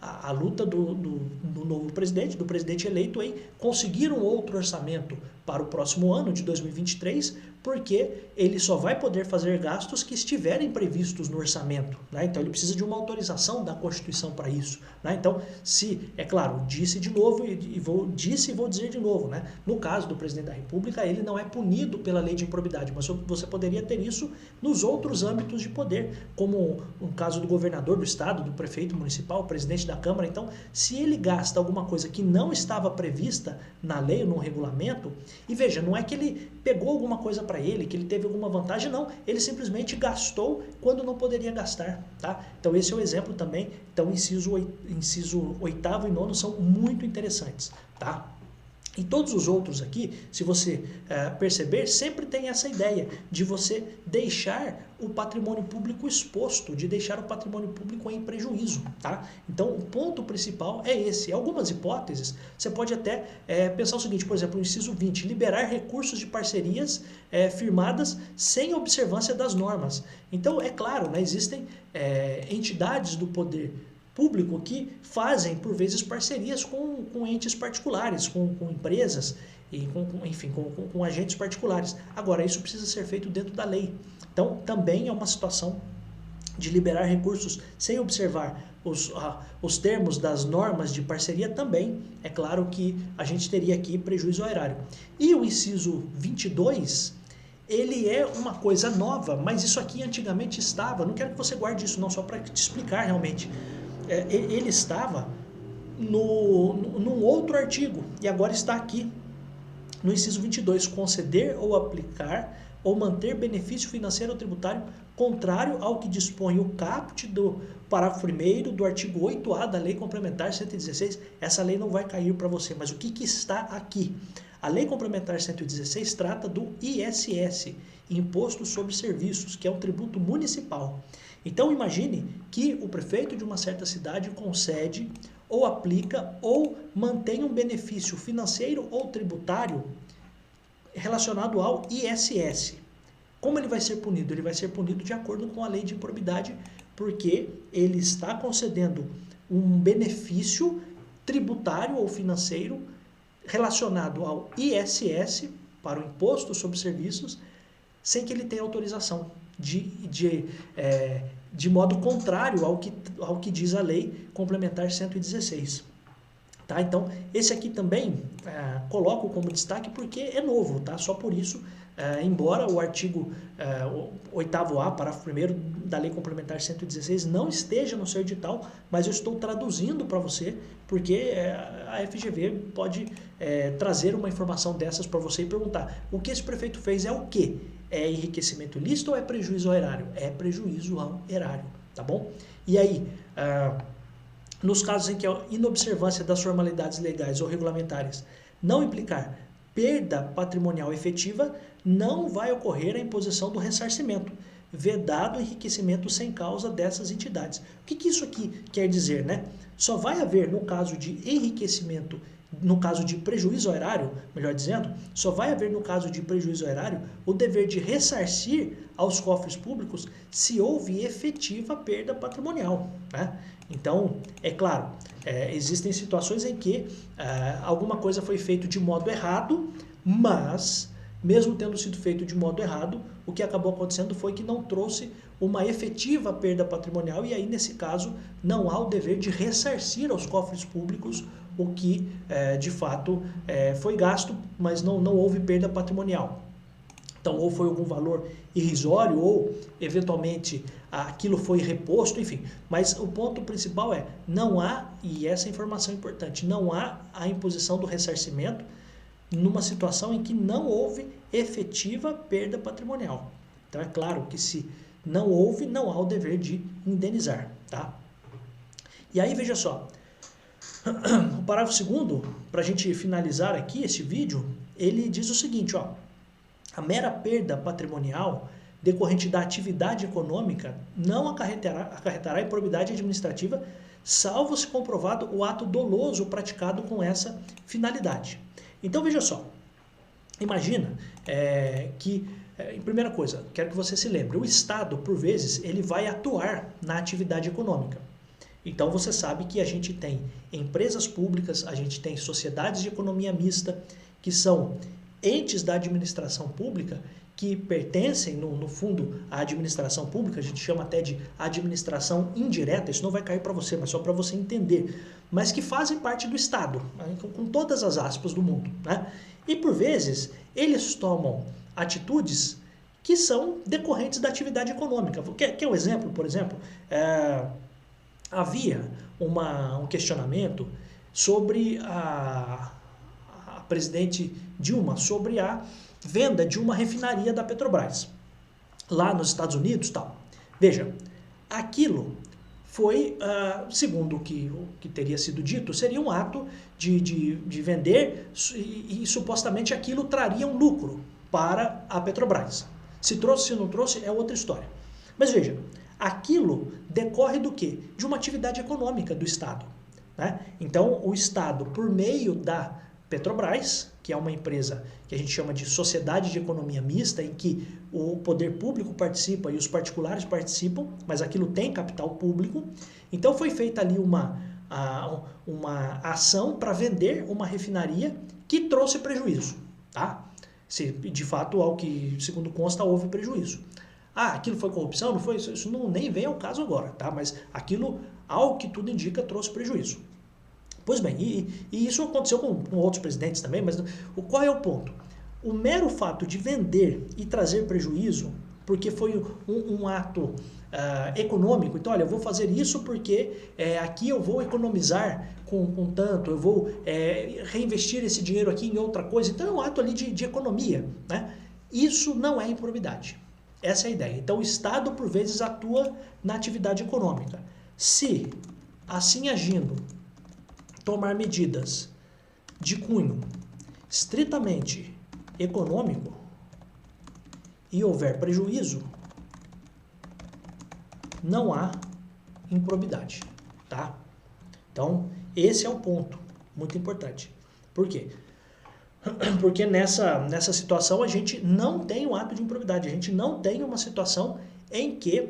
a luta do novo presidente, do presidente eleito, em conseguir um outro orçamento para o próximo ano de 2023, porque ele só vai poder fazer gastos que estiverem previstos no orçamento, né? Então, ele precisa de uma autorização da Constituição para isso, né? Então, se, é claro, disse de novo e vou dizer de novo, né? No caso do presidente da República, ele não é punido pela lei de improbidade, mas você poderia ter isso nos outros âmbitos de poder, como no caso do governador do estado, do prefeito municipal, presidente da Câmara. Então, se ele gasta alguma coisa que não estava prevista na lei ou no regulamento, e veja, não é que ele pegou alguma coisa para ele, que ele teve alguma vantagem, não. Ele simplesmente gastou quando não poderia gastar, tá? Então, esse é o exemplo também. Então, inciso 8º e 9º são muito interessantes, tá? E todos os outros aqui, se você perceber, sempre tem essa ideia de você deixar o patrimônio público exposto, de deixar o patrimônio público em prejuízo, tá? Então, o ponto principal é esse. Em algumas hipóteses, você pode até pensar o seguinte, por exemplo, o inciso 20, liberar recursos de parcerias firmadas sem observância das normas. Então, é claro, né, existem entidades do poder público que fazem, por vezes, parcerias com entes particulares, com empresas e com agentes particulares. Agora, isso precisa ser feito dentro da lei. Então, também é uma situação de liberar recursos sem observar os termos das normas de parceria também. É claro que a gente teria aqui prejuízo ao erário. E o inciso 22, ele é uma coisa nova, mas isso aqui antigamente estava. Não quero que você guarde isso, não, só para te explicar realmente. Ele estava num outro artigo e agora está aqui no inciso 22, conceder ou aplicar ou manter benefício financeiro ou tributário contrário ao que dispõe o caput do parágrafo 1º do artigo 8A da Lei Complementar 116. Essa lei não vai cair para você, mas o que está aqui? A Lei Complementar 116 trata do ISS, Imposto sobre Serviços, que é um tributo municipal. Então, imagine que o prefeito de uma certa cidade concede ou aplica ou mantém um benefício financeiro ou tributário relacionado ao ISS. Como ele vai ser punido? Ele vai ser punido de acordo com a lei de improbidade, porque ele está concedendo um benefício tributário ou financeiro relacionado ao ISS, para o Imposto sobre Serviços, sem que ele tenha autorização, de modo contrário ao que diz a lei complementar 116. Tá? Então, esse aqui também coloco como destaque porque é novo, tá? Só por isso, embora o artigo 8º-A, parágrafo 1º da Lei Complementar 116 não esteja no seu edital, mas eu estou traduzindo para você, porque a FGV pode trazer uma informação dessas para você e perguntar: o que esse prefeito fez é o quê? É enriquecimento ilícito ou é prejuízo ao erário? É prejuízo ao erário, tá bom? E aí, nos casos em que a inobservância das formalidades legais ou regulamentares não implicar perda patrimonial efetiva, não vai ocorrer a imposição do ressarcimento, vedado o enriquecimento sem causa dessas entidades. O que isso aqui quer dizer, né? Só vai haver, no caso de enriquecimento, no caso de prejuízo ao erário, melhor dizendo, só vai haver no caso de prejuízo ao erário o dever de ressarcir aos cofres públicos se houve efetiva perda patrimonial, né? Então, é claro, existem situações em que alguma coisa foi feita de modo errado, mas, mesmo tendo sido feito de modo errado, o que acabou acontecendo foi que não trouxe uma efetiva perda patrimonial e aí, nesse caso, não há o dever de ressarcir aos cofres públicos o que, de fato, foi gasto, mas não houve perda patrimonial. Então, ou foi algum valor irrisório, ou, eventualmente, aquilo foi reposto, enfim. Mas o ponto principal não há, e essa informação é importante, não há a imposição do ressarcimento numa situação em que não houve efetiva perda patrimonial. Então, é claro que se não houve, não há o dever de indenizar, tá? E aí, veja só, o parágrafo 2º, para a gente finalizar aqui esse vídeo, ele diz o seguinte, ó: a mera perda patrimonial decorrente da atividade econômica não acarretará improbidade administrativa, salvo se comprovado o ato doloso praticado com essa finalidade. Então, veja só, imagina que, em primeira coisa, quero que você se lembre, o Estado, por vezes, ele vai atuar na atividade econômica. Então, você sabe que a gente tem empresas públicas, a gente tem sociedades de economia mista, que são entes da administração pública que pertencem, no fundo, à administração pública, a gente chama até de administração indireta, isso não vai cair para você, mas só para você entender, mas que fazem parte do Estado, né, com todas as aspas do mundo, né? E, por vezes, eles tomam atitudes que são decorrentes da atividade econômica. Quer um exemplo? Por exemplo, havia um questionamento sobre a presidente Dilma, sobre a venda de uma refinaria da Petrobras, lá nos Estados Unidos, tal. Veja, aquilo foi, segundo o que teria sido dito, seria um ato de vender e supostamente aquilo traria um lucro para a Petrobras. Se trouxe, se não trouxe, é outra história. Mas veja, aquilo decorre do quê? De uma atividade econômica do Estado, né? Então, o Estado, por meio da Petrobras, que é uma empresa que a gente chama de sociedade de economia mista, em que o poder público participa e os particulares participam, mas aquilo tem capital público. Então foi feita ali uma ação para vender uma refinaria que trouxe prejuízo, tá? Se de fato, ao que segundo consta, houve prejuízo. Aquilo foi corrupção? Não foi? Isso não, nem vem ao caso agora, tá? Mas aquilo, ao que tudo indica, trouxe prejuízo. Pois bem, e isso aconteceu com outros presidentes também, mas qual é o ponto? O mero fato de vender e trazer prejuízo, porque foi um ato econômico, então, olha, eu vou fazer isso porque aqui eu vou economizar com tanto, eu vou reinvestir esse dinheiro aqui em outra coisa, então é um ato ali de economia, né? Isso não é improbidade. Essa é a ideia. Então, o Estado, por vezes, atua na atividade econômica. Se, assim agindo, tomar medidas de cunho estritamente econômico e houver prejuízo, não há improbidade, tá? Então, esse é o ponto muito importante. Por quê? Porque nessa situação a gente não tem um ato de improbidade, a gente não tem uma situação em que,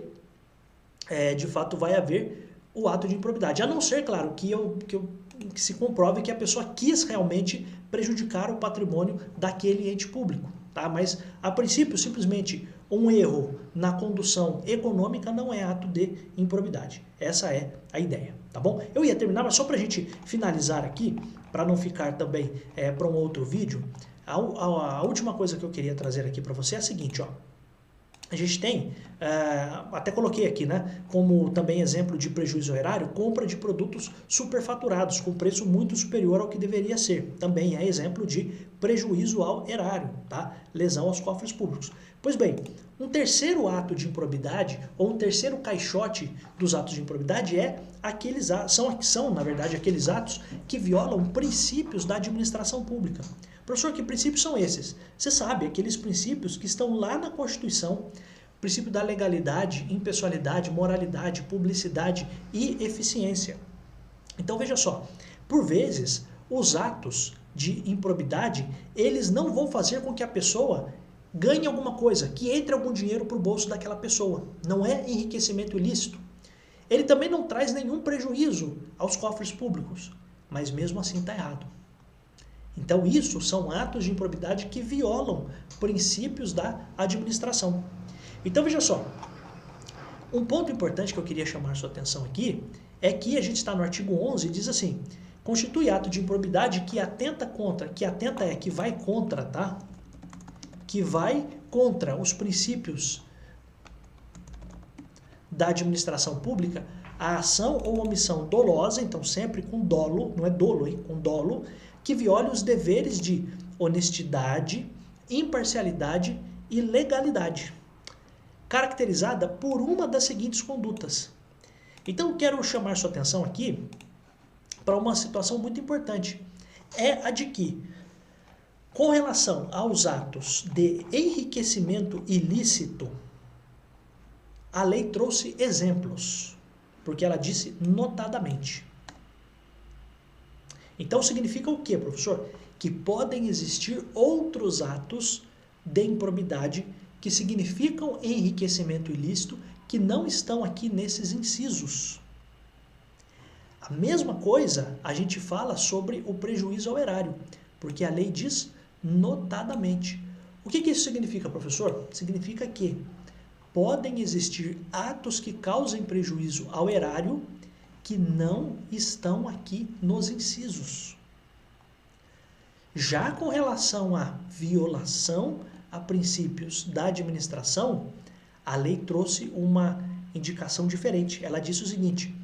de fato, vai haver o ato de improbidade. A não ser, claro, que se comprove que a pessoa quis realmente prejudicar o patrimônio daquele ente público. Tá? Mas, a princípio, simplesmente um erro na condução econômica não é ato de improbidade. Essa é a ideia, tá bom? Eu ia terminar, mas só para a gente finalizar aqui, para não ficar também para um outro vídeo, a última coisa que eu queria trazer aqui para você é a seguinte, ó. A gente tem, até coloquei aqui, né, como também exemplo de prejuízo erário, compra de produtos superfaturados, com preço muito superior ao que deveria ser. Também é exemplo de prejuízo ao erário, tá? Lesão aos cofres públicos. Pois bem, um terceiro ato de improbidade, ou um terceiro caixote dos atos de improbidade são, na verdade, aqueles atos que violam princípios da administração pública. Professor, que princípios são esses? Você sabe, aqueles princípios que estão lá na Constituição, princípio da legalidade, impessoalidade, moralidade, publicidade e eficiência. Então veja só, por vezes os atos de improbidade, eles não vão fazer com que a pessoa ganhe alguma coisa, que entre algum dinheiro para o bolso daquela pessoa. Não é enriquecimento ilícito. Ele também não traz nenhum prejuízo aos cofres públicos, mas mesmo assim está errado. Então isso são atos de improbidade que violam princípios da administração. Então veja só, um ponto importante que eu queria chamar sua atenção aqui é que a gente está no artigo 11 e diz assim, constitui ato de improbidade que atenta contra, que vai contra, tá? Que vai contra os princípios da administração pública, a ação ou omissão dolosa, então sempre com dolo, não é dolo, hein? Com dolo, que viole os deveres de honestidade, imparcialidade e legalidade, caracterizada por uma das seguintes condutas. Então, eu quero chamar sua atenção aqui para uma situação muito importante. É a de que, com relação aos atos de enriquecimento ilícito, a lei trouxe exemplos, porque ela disse notadamente. Então significa o quê, professor? Que podem existir outros atos de improbidade que significam enriquecimento ilícito que não estão aqui nesses incisos. A mesma coisa a gente fala sobre o prejuízo ao erário, porque a lei diz notadamente. O que isso significa, professor? Significa que podem existir atos que causem prejuízo ao erário que não estão aqui nos incisos. Já com relação à violação a princípios da administração, a lei trouxe uma indicação diferente. Ela disse o seguinte,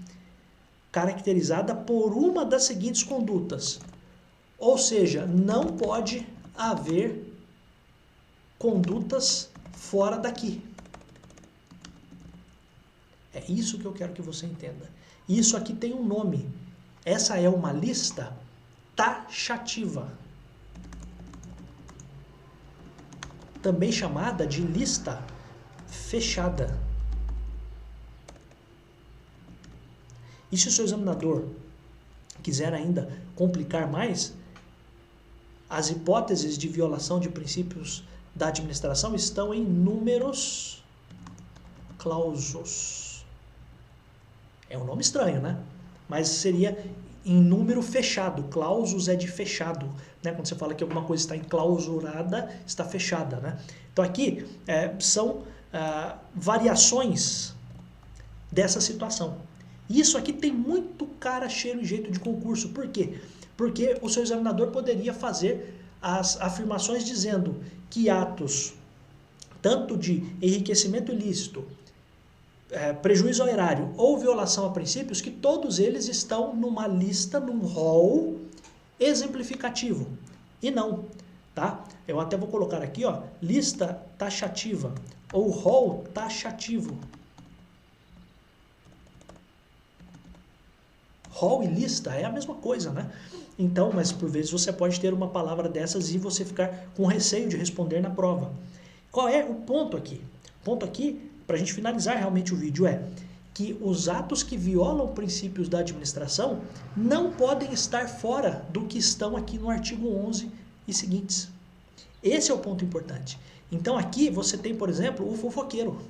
caracterizada por uma das seguintes condutas. Ou seja, não pode haver condutas fora daqui. É isso que eu quero que você entenda. Isso aqui tem um nome. Essa é uma lista taxativa. Também chamada de lista fechada. E se o seu examinador quiser ainda complicar mais, as hipóteses de violação de princípios da administração estão em numerus clausus. É um nome estranho, né? Mas seria em número fechado. Clausus é de fechado, né? Quando você fala que alguma coisa está enclausurada, está fechada, né? Então aqui são variações dessa situação. Isso aqui tem muito cara, cheiro e jeito de concurso. Por quê? Porque o seu examinador poderia fazer as afirmações dizendo que atos tanto de enriquecimento ilícito, prejuízo ao erário ou violação a princípios, que todos eles estão numa lista, num rol exemplificativo. E não, tá? Eu até vou colocar aqui, ó, lista taxativa ou rol taxativo. Rol e lista é a mesma coisa, né? Então, mas por vezes você pode ter uma palavra dessas e você ficar com receio de responder na prova. Qual é o ponto aqui? O ponto aqui, para a gente finalizar realmente o vídeo, é que os atos que violam princípios da administração não podem estar fora do que estão aqui no artigo 11 e seguintes. Esse é o ponto importante. Então aqui você tem, por exemplo, o fofoqueiro.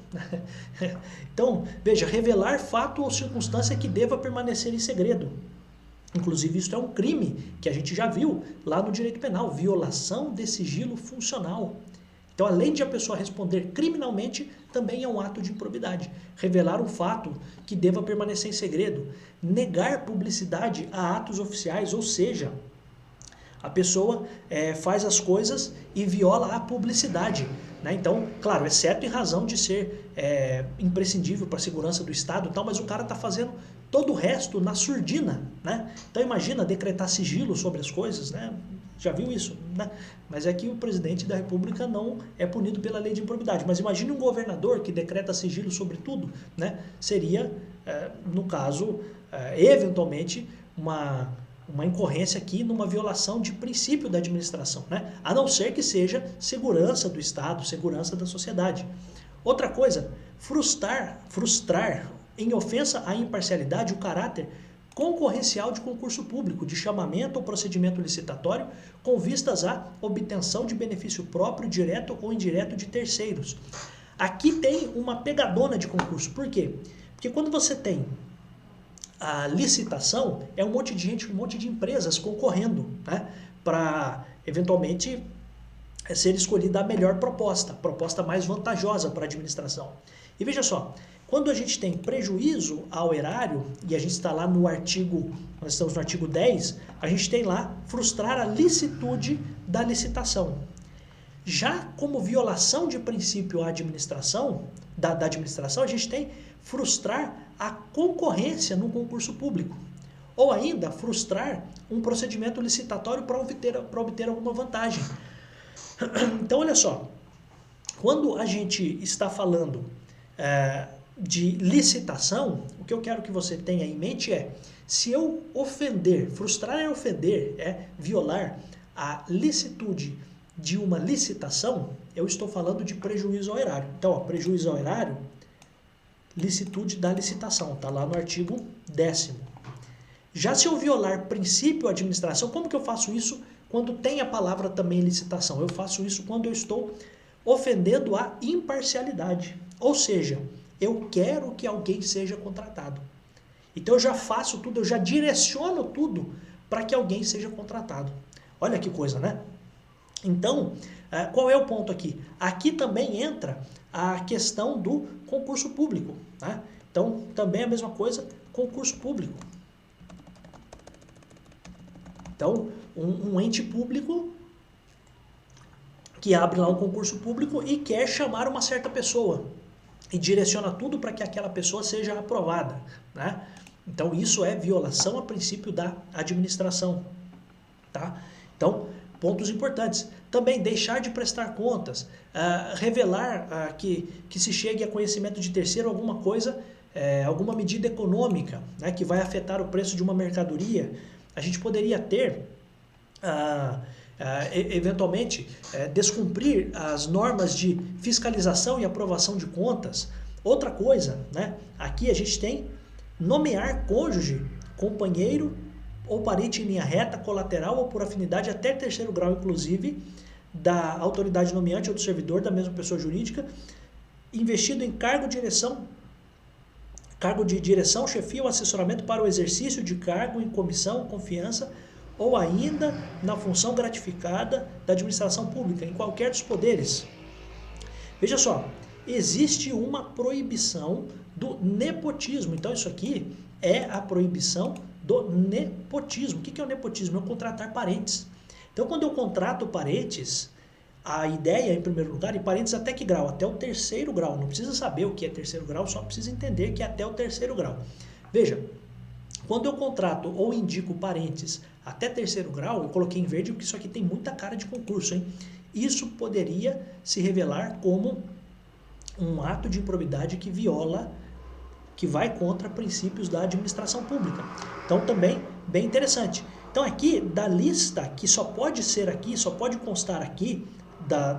Então, veja, revelar fato ou circunstância que deva permanecer em segredo. Inclusive, isso é um crime que a gente já viu lá no direito penal, violação de sigilo funcional. Então, além de a pessoa responder criminalmente, também é um ato de improbidade. Revelar um fato que deva permanecer em segredo. Negar publicidade a atos oficiais, ou seja, a pessoa faz as coisas e viola a publicidade. Né? Então, claro, exceto em razão de ser imprescindível para a segurança do Estado e tal, mas o cara está fazendo todo o resto na surdina. Né? Então, imagina decretar sigilo sobre as coisas, né? Já viu isso? Né? Mas é que o presidente da República não é punido pela lei de improbidade. Mas imagine um governador que decreta sigilo sobre tudo. Né? Seria, no caso, eventualmente, uma incorrência aqui numa violação de princípio da administração, né? A não ser que seja segurança do Estado, segurança da sociedade. Outra coisa, frustrar em ofensa à imparcialidade o caráter concorrencial de concurso público, de chamamento ou procedimento licitatório com vistas à obtenção de benefício próprio, direto ou indireto de terceiros. Aqui tem uma pegadona de concurso. Por quê? Porque quando você tem a licitação, é um monte de gente, um monte de empresas concorrendo, né, para eventualmente ser escolhida a melhor proposta, proposta mais vantajosa para a administração. E veja só, quando a gente tem prejuízo ao erário, e a gente está lá no artigo, nós estamos no artigo 10, a gente tem lá frustrar a licitude da licitação. Já como violação de princípio à administração, da administração, a gente tem frustrar a concorrência no concurso público. Ou ainda, frustrar um procedimento licitatório para obter alguma vantagem. Então, olha só, quando a gente está falando de licitação, o que eu quero que você tenha em mente é, se eu ofender, frustrar é ofender, é violar a licitude de uma licitação, eu estou falando de prejuízo ao erário. Então, ó, prejuízo ao erário, licitude da licitação, está lá no artigo 10º. Já se eu violar princípio à administração, como que eu faço isso quando tem a palavra também licitação? Eu faço isso quando eu estou ofendendo a imparcialidade. Ou seja, eu quero que alguém seja contratado. Então eu já faço tudo, eu já direciono tudo para que alguém seja contratado. Olha que coisa, né? Então, qual é o ponto aqui? Aqui também entra a questão do concurso público. Né? Então, também é a mesma coisa, concurso público. Então, um ente público que abre lá um concurso público e quer chamar uma certa pessoa e direciona tudo para que aquela pessoa seja aprovada. Né? Então, isso é violação a princípio da administração. Tá? Então, pontos importantes. Também deixar de prestar contas, revelar que se chegue a conhecimento de terceiro alguma coisa, alguma medida econômica, né, que vai afetar o preço de uma mercadoria. A gente poderia ter, eventualmente, descumprir as normas de fiscalização e aprovação de contas. Outra coisa, né, aqui a gente tem nomear cônjuge, companheiro ou parente em linha reta, colateral ou por afinidade até terceiro grau, inclusive, da autoridade nomeante ou do servidor da mesma pessoa jurídica, investido em cargo de direção, chefia ou assessoramento para o exercício de cargo em comissão, confiança ou ainda na função gratificada da administração pública, em qualquer dos poderes. Veja só, existe uma proibição do nepotismo. Então isso aqui é a proibição do nepotismo. O que é o nepotismo? É contratar parentes. Então, quando eu contrato parentes, a ideia, em primeiro lugar, e parentes até que grau? Até o terceiro grau. Não precisa saber o que é terceiro grau, só precisa entender que é até o terceiro grau. Veja, quando eu contrato ou indico parentes até terceiro grau, eu coloquei em verde porque isso aqui tem muita cara de concurso, hein? Isso poderia se revelar como um ato de improbidade que viola, que vai contra princípios da administração pública. Então, também, bem interessante. Então, aqui, da lista que só pode ser aqui, só pode constar aqui,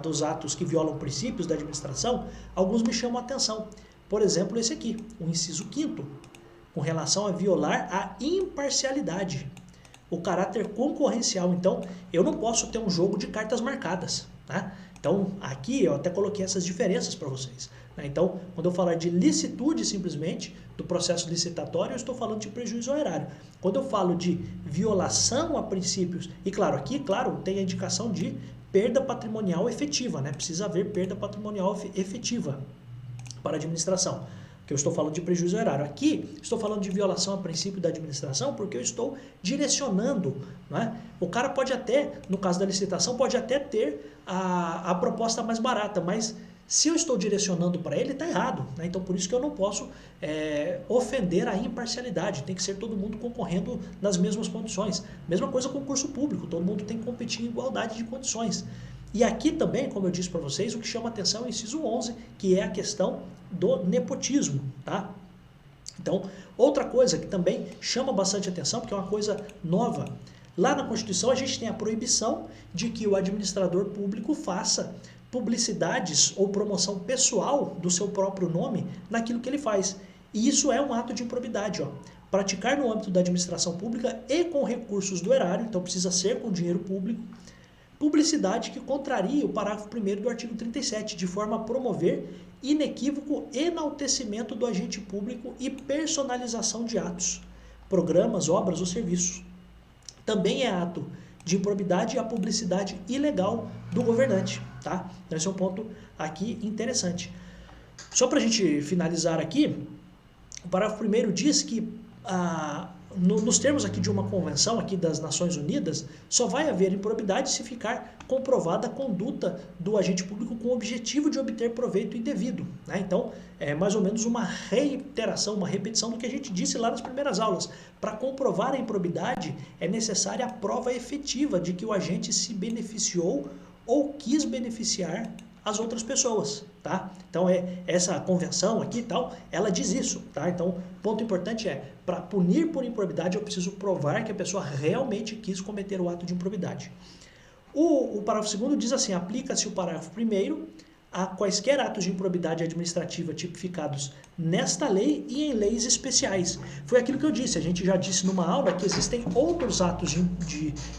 dos atos que violam princípios da administração, alguns me chamam a atenção. Por exemplo, esse aqui, o inciso 5º, com relação a violar a imparcialidade. o caráter concorrencial. Então, eu não posso ter um jogo de cartas marcadas, né? Então, aqui eu até coloquei essas diferenças para vocês, né? Então, quando eu falar de licitude simplesmente do processo licitatório, eu estou falando de prejuízo ao erário. Quando eu falo de violação a princípios, e claro, aqui, claro, tem a indicação de perda patrimonial efetiva, né? Precisa haver perda patrimonial efetiva para a administração, que eu estou falando de prejuízo ao erário. Aqui, estou falando de violação a princípio da administração, porque eu estou direcionando, né? O cara pode até, no caso da licitação, pode até ter a proposta mais barata, mas se eu estou direcionando para ele, está errado, né? Então, por isso que eu não posso ofender a imparcialidade. Tem que ser todo mundo concorrendo nas mesmas condições. Mesma coisa com o concurso público, todo mundo tem que competir em igualdade de condições. E aqui também, como eu disse para vocês, o que chama atenção é o inciso 11, que é a questão do nepotismo, tá? Então, outra coisa que também chama bastante atenção, porque é uma coisa nova, lá na Constituição a gente tem a proibição de que o administrador público faça publicidades ou promoção pessoal do seu próprio nome naquilo que ele faz. E isso é um ato de improbidade, ó. Praticar no âmbito da administração pública e com recursos do erário, então precisa ser com dinheiro público, publicidade que contraria o parágrafo 1º do artigo 37, de forma a promover inequívoco enaltecimento do agente público e personalização de atos, programas, obras ou serviços. Também é ato de improbidade a publicidade ilegal do governante, tá? Então esse é um ponto aqui interessante. Só para a gente finalizar aqui, o parágrafo 1º diz que nos termos aqui de uma convenção aqui das Nações Unidas, só vai haver improbidade se ficar comprovada a conduta do agente público com o objetivo de obter proveito indevido, né? Então, é mais ou menos uma reiteração, uma repetição do que a gente disse lá nas primeiras aulas. Para comprovar a improbidade, é necessária a prova efetiva de que o agente se beneficiou ou quis beneficiar as outras pessoas, tá? Então, essa convenção aqui e tal, ela diz isso, tá? Então, ponto importante é, para punir por improbidade, eu preciso provar que a pessoa realmente quis cometer o ato de improbidade. O parágrafo 2º diz assim, aplica-se o parágrafo 1º a quaisquer atos de improbidade administrativa tipificados nesta lei e em leis especiais. Foi aquilo que eu disse, a gente já disse numa aula que existem outros atos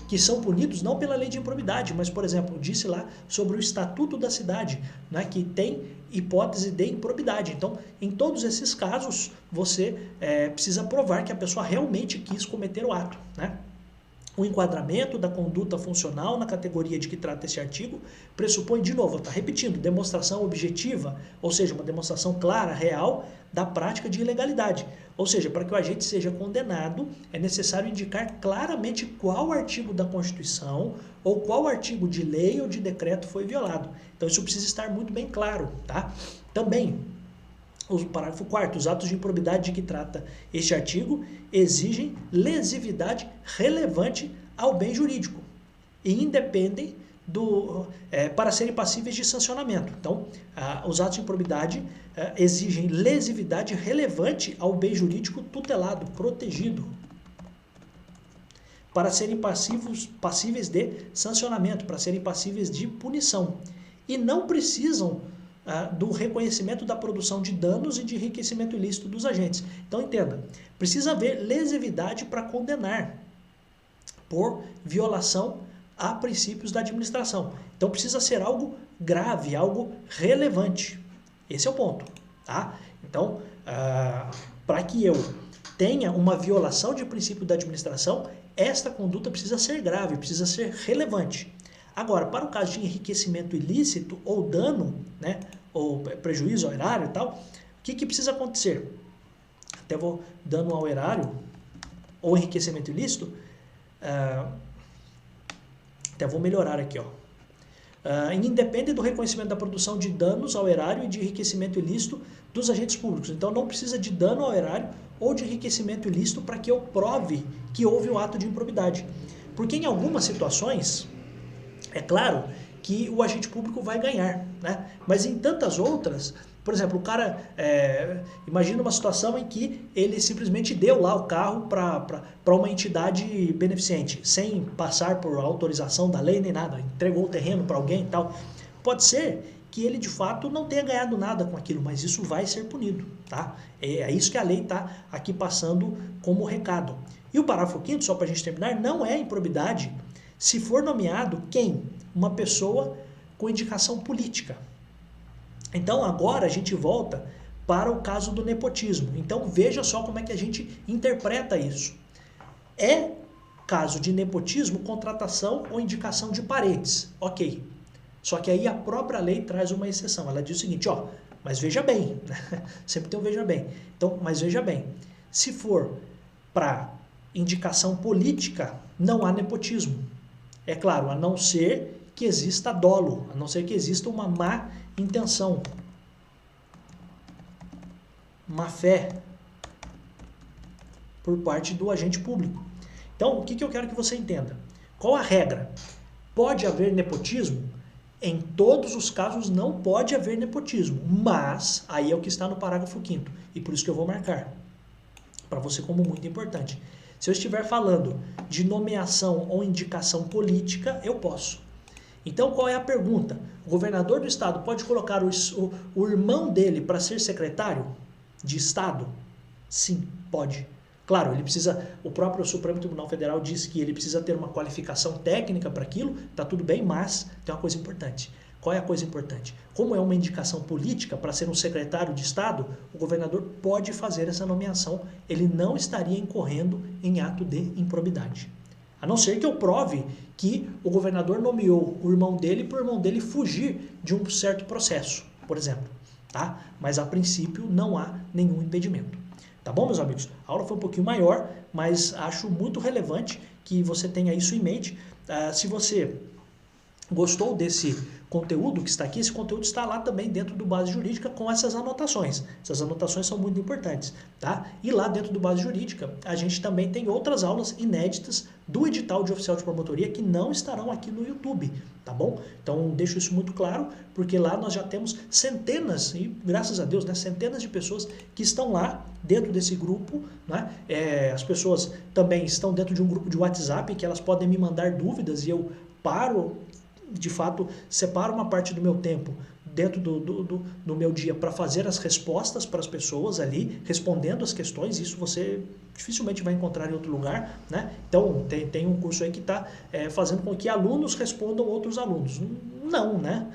que são punidos não pela lei de improbidade, mas, por exemplo, disse lá sobre o Estatuto da Cidade, né, que tem hipótese de improbidade. Então, em todos esses casos, você precisa provar que a pessoa realmente quis cometer o ato, né? O enquadramento da conduta funcional na categoria de que trata esse artigo pressupõe, de novo, está repetindo, demonstração objetiva, ou seja, uma demonstração clara, real, da prática de ilegalidade. Ou seja, para que o agente seja condenado, é necessário indicar claramente qual artigo da Constituição ou qual artigo de lei ou de decreto foi violado. Então, isso precisa estar muito bem claro, tá? Também, o parágrafo 4º, os atos de improbidade de que trata este artigo exigem lesividade relevante ao bem jurídico e independem para serem passíveis de sancionamento. Então, os atos de improbidade exigem lesividade relevante ao bem jurídico tutelado, protegido, para serem passíveis de sancionamento, para serem passíveis de punição. E não precisam do reconhecimento da produção de danos e de enriquecimento ilícito dos agentes. Então, entenda, precisa haver lesividade para condenar por violação a princípios da administração. Então, precisa ser algo grave, algo relevante. Esse é o ponto, tá? Então, para que eu tenha uma violação de princípio da administração, esta conduta precisa ser grave, precisa ser relevante. Agora, para o caso de enriquecimento ilícito ou dano, né, ou prejuízo ao erário e tal, o que precisa acontecer? Até vou dano ao erário ou enriquecimento ilícito, até vou melhorar aqui, ó. Independe do reconhecimento da produção de danos ao erário e de enriquecimento ilícito dos agentes públicos. Então, não precisa de dano ao erário ou de enriquecimento ilícito para que eu prove que houve o ato de improbidade. Porque em algumas situações, é claro que o agente público vai ganhar, né? Mas em tantas outras, por exemplo, o cara, imagina uma situação em que ele simplesmente deu lá o carro para uma entidade beneficente, sem passar por autorização da lei nem nada, entregou o terreno para alguém e tal. Pode ser que ele de fato não tenha ganhado nada com aquilo, mas isso vai ser punido, tá? É isso que a lei está aqui passando como recado. E o parágrafo 5º, só para a gente terminar, não é improbidade se for nomeado quem? Uma pessoa com indicação política. Então agora a gente volta para o caso do nepotismo. Então veja só como é que a gente interpreta isso. É caso de nepotismo, contratação ou indicação de parentes. Ok. Só que aí a própria lei traz uma exceção. Ela diz o seguinte, ó, mas veja bem, sempre tem um veja bem. Então, mas veja bem, se for para indicação política, não há nepotismo. É claro, a não ser que exista dolo, a não ser que exista uma má intenção, má fé por parte do agente público. Então, o que eu quero que você entenda? Qual a regra? Pode haver nepotismo? Em todos os casos não pode haver nepotismo, mas aí é o que está no parágrafo 5º, e por isso que eu vou marcar, para você como muito importante. Se eu estiver falando de nomeação ou indicação política, eu posso. Então, qual é a pergunta? O governador do estado pode colocar o irmão dele para ser secretário de estado? Sim, pode. Claro, ele precisa, o próprio Supremo Tribunal Federal diz que ele precisa ter uma qualificação técnica para aquilo, tá tudo bem, mas tem uma coisa importante. Qual é a coisa importante? Como é uma indicação política para ser um secretário de Estado, o governador pode fazer essa nomeação, ele não estaria incorrendo em ato de improbidade. A não ser que eu prove que o governador nomeou o irmão dele para o irmão dele fugir de um certo processo, por exemplo. Tá? Mas a princípio não há nenhum impedimento. Tá bom, meus amigos? A aula foi um pouquinho maior, mas acho muito relevante que você tenha isso em mente. Se você gostou desse conteúdo que está aqui, esse conteúdo está lá também dentro do Base Jurídica com essas anotações. Essas anotações são muito importantes, tá? E lá dentro do Base Jurídica, a gente também tem outras aulas inéditas do edital de oficial de promotoria que não estarão aqui no YouTube, tá bom? Então, deixo isso muito claro, porque lá nós já temos centenas, e graças a Deus, né, centenas de pessoas que estão lá dentro desse grupo, né? As pessoas também estão dentro de um grupo de WhatsApp que elas podem me mandar dúvidas e eu paro, de fato, separo uma parte do meu tempo dentro do meu dia para fazer as respostas para as pessoas ali, respondendo as questões. Isso você dificilmente vai encontrar em outro lugar, né? Então, tem um curso aí que está fazendo com que alunos respondam outros alunos. Não, né?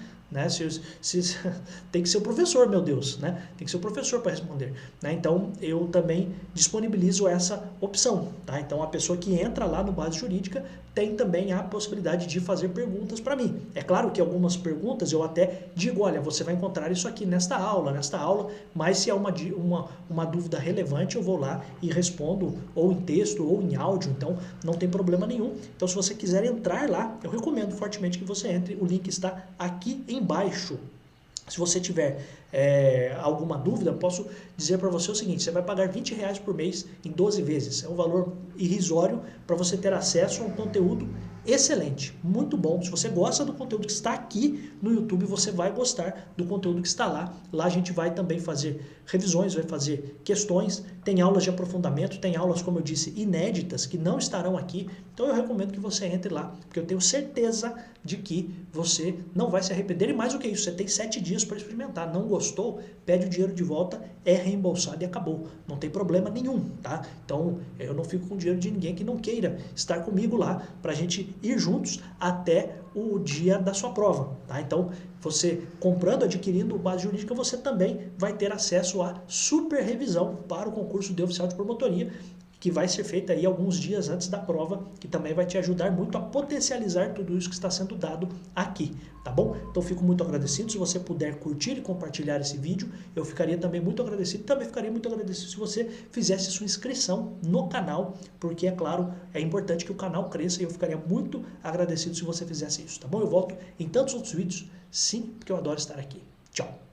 Tem que ser o professor, meu Deus, né? Tem que ser o professor para responder, né? Então, eu também disponibilizo essa opção, tá? Então, a pessoa que entra lá no Base Jurídica tem também a possibilidade de fazer perguntas para mim. É claro que algumas perguntas eu até digo, olha, você vai encontrar isso aqui nesta aula, mas se é uma dúvida relevante, eu vou lá e respondo ou em texto ou em áudio, então não tem problema nenhum. Então, se você quiser entrar lá, eu recomendo fortemente que você entre, o link está aqui embaixo. Se você tiver alguma dúvida, posso dizer para você o seguinte, você vai pagar R$20 por mês em 12 vezes. É um valor irrisório para você ter acesso a um conteúdo excelente, muito bom. Se você gosta do conteúdo que está aqui no YouTube, você vai gostar do conteúdo que está lá. Lá a gente vai também fazer revisões, vai fazer questões, tem aulas de aprofundamento, tem aulas, como eu disse, inéditas, que não estarão aqui. Então eu recomendo que você entre lá, porque eu tenho certeza de que você não vai se arrepender. E mais do que isso, você tem 7 dias para experimentar. Não gostou? Pede o dinheiro de volta, é reembolsado e acabou. Não tem problema nenhum, tá? Então eu não fico com dinheiro de ninguém que não queira estar comigo lá para a gente ir juntos até o dia da sua prova, tá? Então, você comprando, adquirindo o Base Jurídica, você também vai ter acesso à super revisão para o concurso de oficial de promotoria, que vai ser feita aí alguns dias antes da prova, que também vai te ajudar muito a potencializar tudo isso que está sendo dado aqui, tá bom? Então, fico muito agradecido se você puder curtir e compartilhar esse vídeo, eu ficaria também muito agradecido, também ficaria muito agradecido se você fizesse sua inscrição no canal, porque, é claro, é importante que o canal cresça e eu ficaria muito agradecido se você fizesse isso, tá bom? Eu volto em tantos outros vídeos, sim, porque eu adoro estar aqui. Tchau!